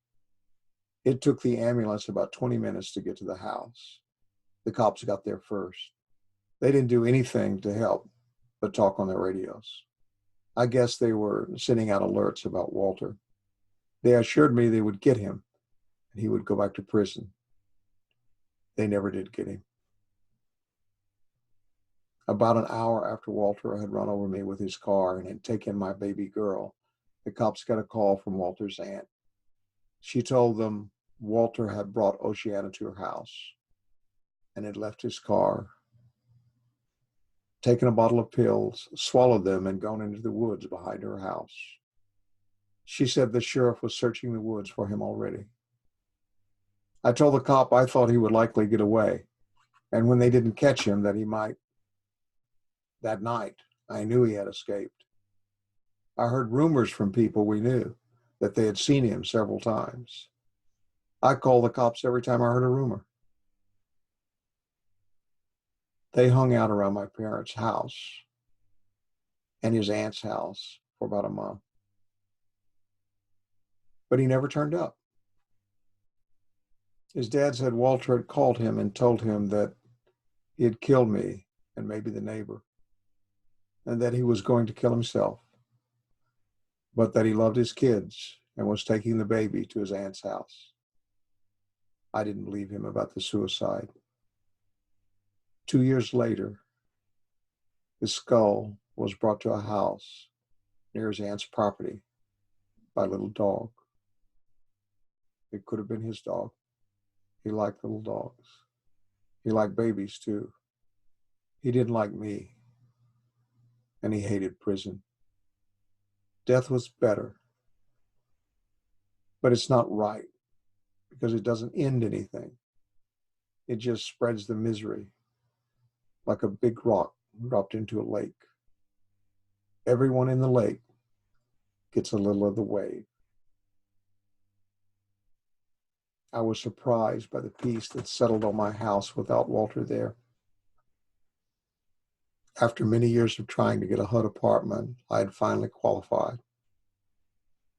It took the ambulance about 20 minutes to get to the house. The cops got there first. They didn't do anything to help but talk on their radios. I guess they were sending out alerts about Walter. They assured me they would get him and he would go back to prison. They never did get him. About an hour after Walter had run over me with his car and had taken my baby girl, the cops got a call from Walter's aunt. She told them Walter had brought Oceana to her house and had left his car, taken a bottle of pills, swallowed them, and gone into the woods behind her house. She said the sheriff was searching the woods for him already. I told the cop I thought he would likely get away, and when they didn't catch him, that he might. That night, I knew he had escaped. I heard rumors from people we knew that they had seen him several times. I called the cops every time I heard a rumor. They hung out around my parents' house and his aunt's house for about a month. But he never turned up. His dad said Walter had called him and told him that he had killed me and maybe the neighbor, and that he was going to kill himself, but that he loved his kids and was taking the baby to his aunt's house. I didn't believe him about the suicide. 2 years later, his skull was brought to a house near his aunt's property by a little dog. It could have been his dog. He liked little dogs. He liked babies too. He didn't like me, and he hated prison. Death was better, but it's not right because it doesn't end anything. It just spreads the misery like a big rock dropped into a lake. Everyone in the lake gets a little of the wave. I was surprised by the peace that settled on my house without Walter there. After many years of trying to get a HUD apartment, I had finally qualified.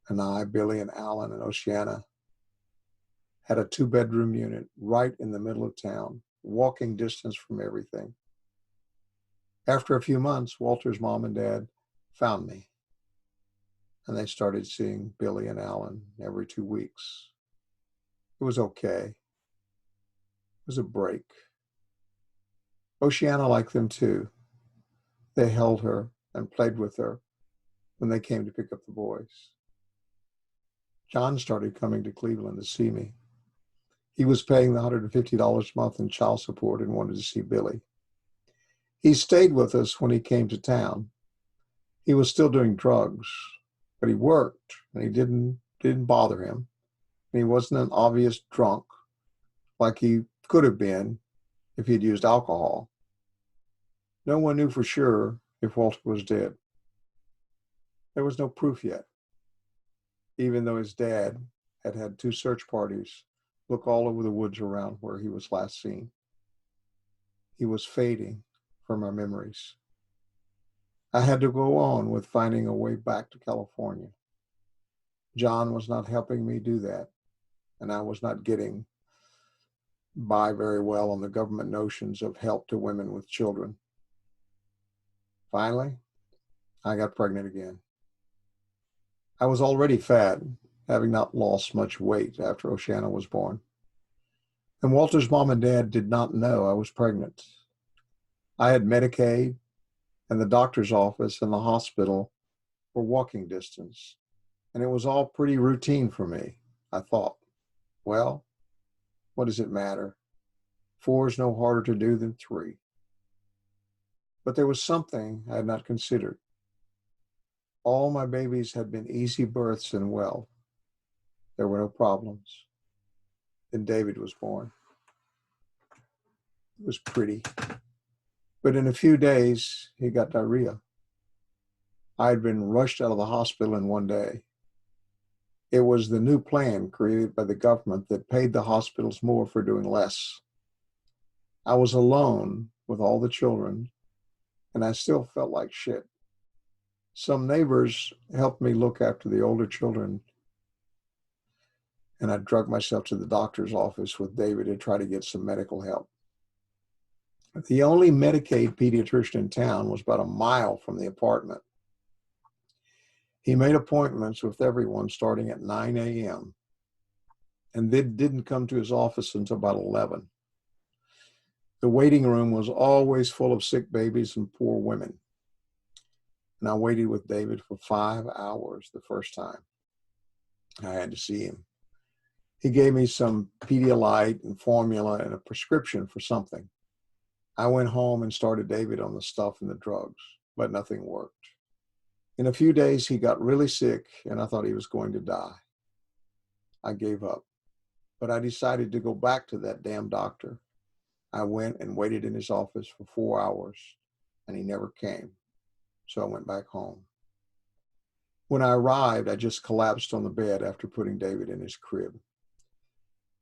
And I, Billy, and Alan, and Oceana had a 2-bedroom unit right in the middle of town, walking distance from everything. After a few months, Walter's mom and dad found me, and they started seeing Billy and Alan every 2 weeks. It was okay. It was a break. Oceana liked them too. They held her and played with her when they came to pick up the boys. John started coming to Cleveland to see me. He was paying the $150 a month in child support and wanted to see Billy. He stayed with us when he came to town. He was still doing drugs, but he worked and he didn't bother him. And he wasn't an obvious drunk like he could have been if he'd used alcohol. No one knew for sure if Walter was dead. There was no proof yet, even though his dad had had 2 search parties look all over the woods around where he was last seen. He was fading from our memories. I had to go on with finding a way back to California. John was not helping me do that, and I was not getting by very well on the government notions of help to women with children. Finally, I got pregnant again. I was already fat, having not lost much weight after Oceana was born. And Walter's mom and dad did not know I was pregnant. I had Medicaid, and the doctor's office and the hospital were walking distance, and it was all pretty routine for me. I thought, well, what does it matter? 4 is no harder to do than 3. But there was something I had not considered. All my babies had been easy births and well. There were no problems. Then David was born. It was pretty. But in a few days, he got diarrhea. I had been rushed out of the hospital in 1 day. It was the new plan created by the government that paid the hospitals more for doing less. I was alone with all the children, and I still felt like shit. Some neighbors helped me look after the older children, and I dragged myself to the doctor's office with David to try to get some medical help. The only Medicaid pediatrician in town was about a mile from the apartment. He made appointments with everyone starting at 9 a.m. and then didn't come to his office until about 11. The waiting room was always full of sick babies and poor women. And I waited with David for 5 hours the first time. I had to see him. He gave me some Pedialyte and formula and a prescription for something. I went home and started David on the stuff and the drugs, but nothing worked. In a few days, he got really sick, and I thought he was going to die. I gave up, but I decided to go back to that damn doctor. I went and waited in his office for 4 hours, and he never came. So I went back home. When I arrived, I just collapsed on the bed after putting David in his crib.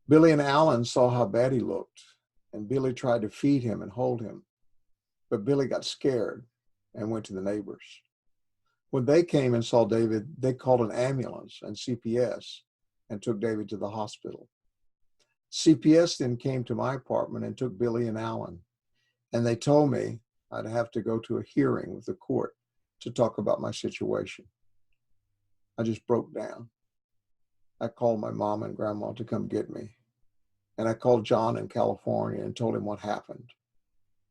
Billy and Alan saw how bad he looked, and Billy tried to feed him and hold him. But Billy got scared and went to the neighbors. When they came and saw David, they called an ambulance and CPS and took David to the hospital. CPS then came to my apartment and took Billy and Alan, and they told me I'd have to go to a hearing with the court to talk about my situation. I just broke down. I called my mom and grandma to come get me, and I called John in California and told him what happened,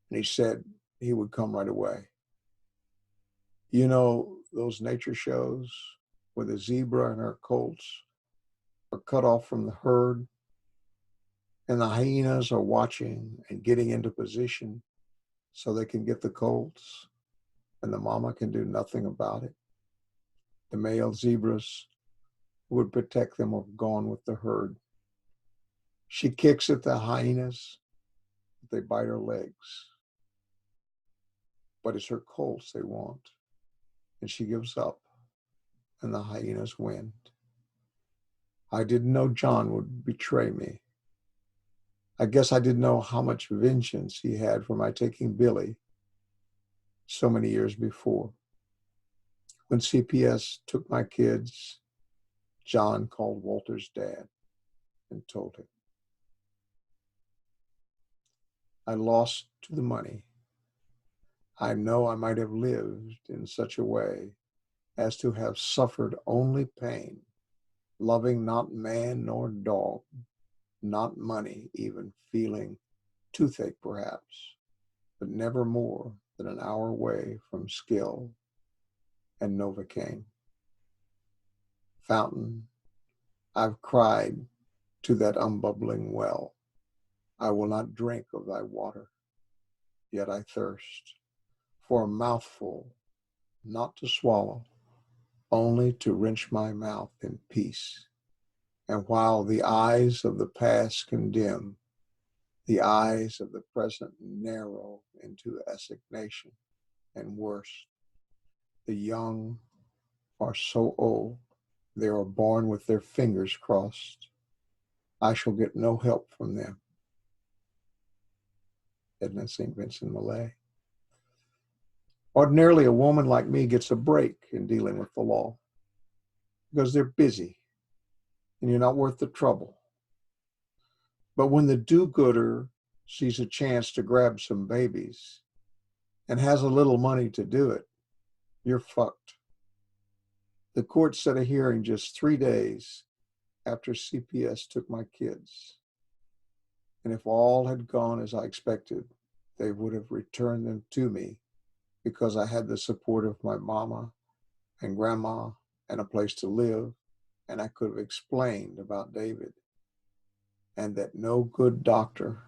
and he said he would come right away. You know, those nature shows where the zebra and her colts are cut off from the herd, and the hyenas are watching and getting into position so they can get the colts, and the mama can do nothing about it. The male zebras who would protect them are gone with the herd. She kicks at the hyenas, they bite her legs. But it's her colts they want, and she gives up, and the hyenas win. I didn't know John would betray me. I guess I didn't know how much vengeance he had for my taking Billy so many years before. When CPS took my kids, John called Walter's dad and told him. I lost to the money. I know I might have lived in such a way as to have suffered only pain, loving not man nor dog, not money, even feeling toothache perhaps, but never more than an hour away from skill and Novocaine. Fountain, I've cried to that unbubbling well. I will not drink of thy water, yet I thirst for a mouthful, not to swallow, only to wrench my mouth in peace. And while the eyes of the past condemn, the eyes of the present narrow into assignation, and worse, the young are so old, they are born with their fingers crossed. I shall get no help from them. Edna St. Vincent Millay. Ordinarily, a woman like me gets a break in dealing with the law because they're busy and you're not worth the trouble. But when the do-gooder sees a chance to grab some babies and has a little money to do it, you're fucked. The court set a hearing just 3 days after CPS took my kids. And if all had gone as I expected, they would have returned them to me because I had the support of my mama and grandma and a place to live, and I could have explained about David and that no good doctor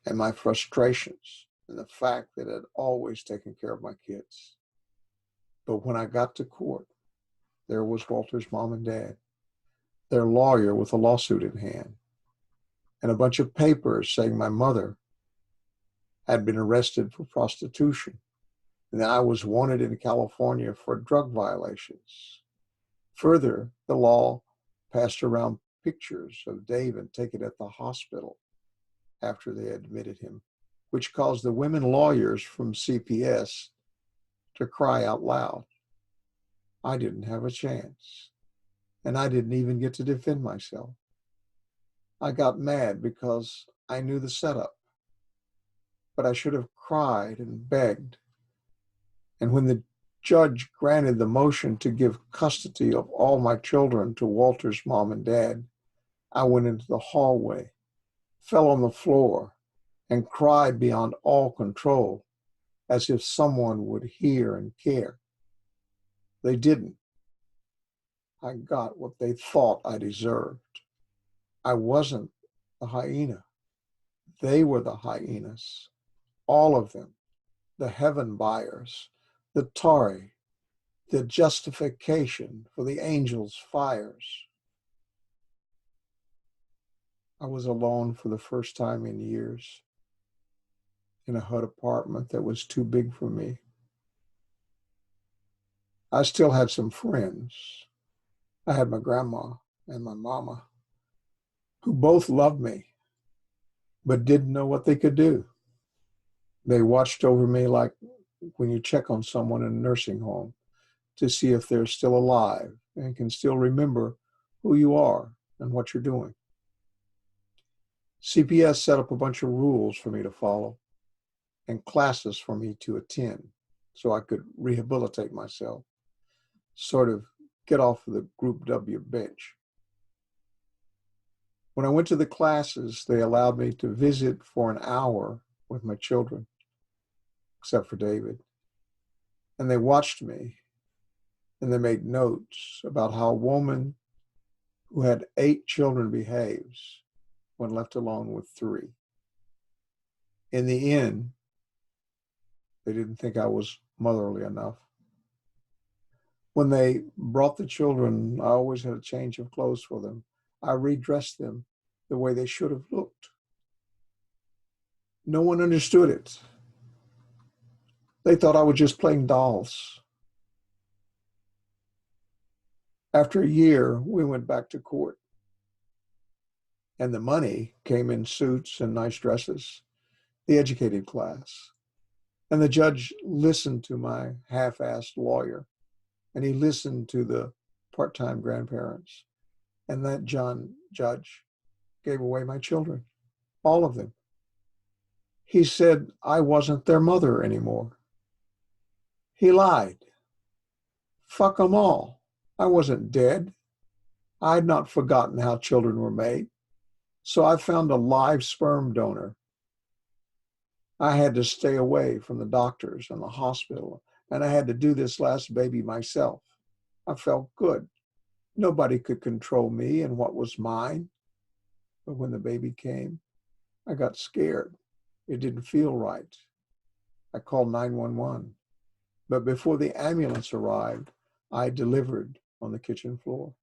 and my frustrations and the fact that I'd always taken care of my kids. But when I got to court, there was Walter's mom and dad, their lawyer with a lawsuit in hand, and a bunch of papers saying my mother had been arrested for prostitution and that I was wanted in California for drug violations. Further, the law passed around pictures of David taken at the hospital after they admitted him, which caused the women lawyers from CPS to cry out loud. I didn't have a chance, and I didn't even get to defend myself. I got mad because I knew the setup, but I should have cried and begged. And when the judge granted the motion to give custody of all my children to Walter's mom and dad, I went into the hallway, fell on the floor, and cried beyond all control, as if someone would hear and care. They didn't. I got what they thought I deserved. I wasn't the hyena. They were the hyenas, all of them, the heaven buyers, the Tari, the justification for the angels' fires. I was alone for the first time in years in a HUD apartment that was too big for me. I still had some friends. I had my grandma and my mama, who both loved me, but didn't know what they could do. They watched over me like when you check on someone in a nursing home to see if they're still alive and can still remember who you are and what you're doing. CPS set up a bunch of rules for me to follow and classes for me to attend so I could rehabilitate myself, sort of get off of the Group W bench. When I went to the classes, they allowed me to visit for an hour with my children, except for David. And they watched me, and they made notes about how a woman who had 8 children behaves when left alone with 3. In the end, they didn't think I was motherly enough. When they brought the children, I always had a change of clothes for them. I redressed them the way they should have looked. No one understood it. They thought I was just playing dolls. After a year, we went back to court. And the money came in suits and nice dresses, the educated class. And the judge listened to my half-assed lawyer, and he listened to the part-time grandparents. And that judge gave away my children, all of them. He said I wasn't their mother anymore. He lied. Fuck them all. I wasn't dead. I had not forgotten how children were made. So I found a live sperm donor. I had to stay away from the doctors and the hospital, and I had to do this last baby myself. I felt good. Nobody could control me and what was mine. But when the baby came, I got scared. It didn't feel right. I called 911. But before the ambulance arrived, I delivered on the kitchen floor.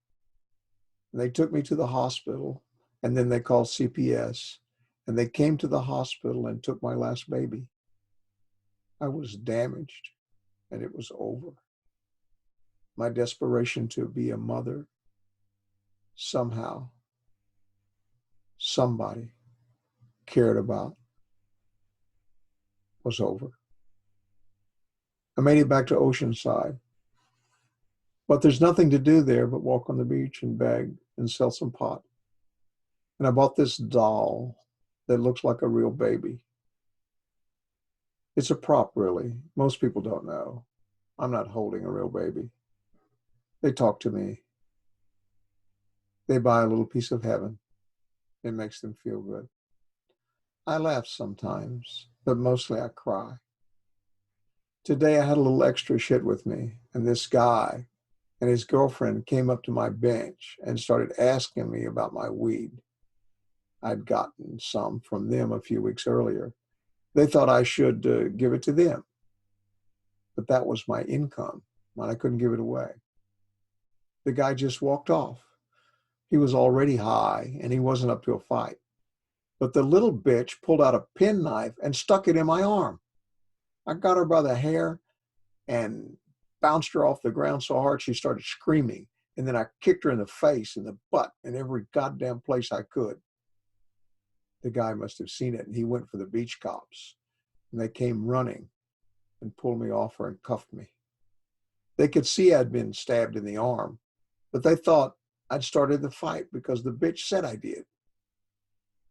And they took me to the hospital, and then they called CPS, and they came to the hospital and took my last baby. I was damaged, and it was over. My desperation to be a mother, somehow, somebody cared about, was over. I made it back to Oceanside, but there's nothing to do there but walk on the beach and beg and sell some pot. And I bought this doll that looks like a real baby. It's a prop, really. Most people don't know. I'm not holding a real baby. They talk to me. They buy a little piece of heaven. It makes them feel good. I laugh sometimes, but mostly I cry. Today I had a little extra shit with me, and this guy and his girlfriend came up to my bench and started asking me about my weed. I'd gotten some from them a few weeks earlier. They thought I should give it to them, but that was my income, and I couldn't give it away. The guy just walked off. He was already high, and he wasn't up to a fight. But the little bitch pulled out a penknife and stuck it in my arm. I got her by the hair and bounced her off the ground so hard she started screaming. And then I kicked her in the face, in the butt, in every goddamn place I could. The guy must have seen it, and he went for the beach cops. And they came running and pulled me off her and cuffed me. They could see I'd been stabbed in the arm, but they thought I'd started the fight because the bitch said I did.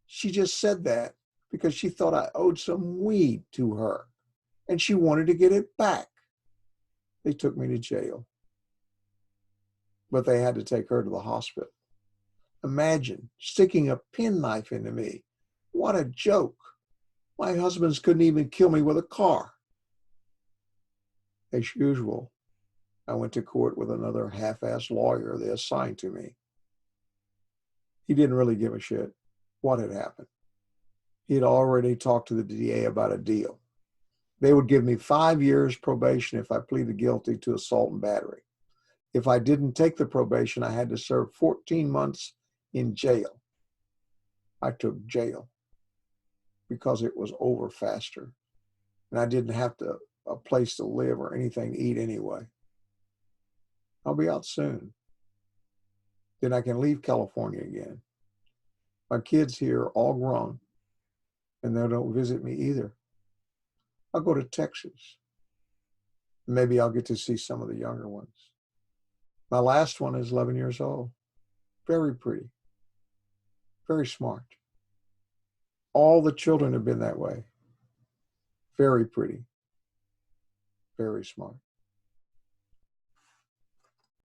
She just said that because she thought I owed some weed to her, and she wanted to get it back. They took me to jail, but they had to take her to the hospital. Imagine sticking a penknife into me. What a joke. My husbands couldn't even kill me with a car. As usual, I went to court with another half-assed lawyer they assigned to me. He didn't really give a shit what had happened. He had already talked to the DA about a deal. They would give me 5 years probation if I pleaded guilty to assault and battery. If I didn't take the probation, I had to serve 14 months in jail. I took jail because it was over faster. And I didn't have a place to live or anything to eat anyway. I'll be out soon. Then I can leave California again. My kids here are all grown, and they don't visit me either. I'll go to Texas. Maybe I'll get to see some of the younger ones. My last one is 11 years old. Very pretty. Very smart. All the children have been that way. Very pretty. Very smart.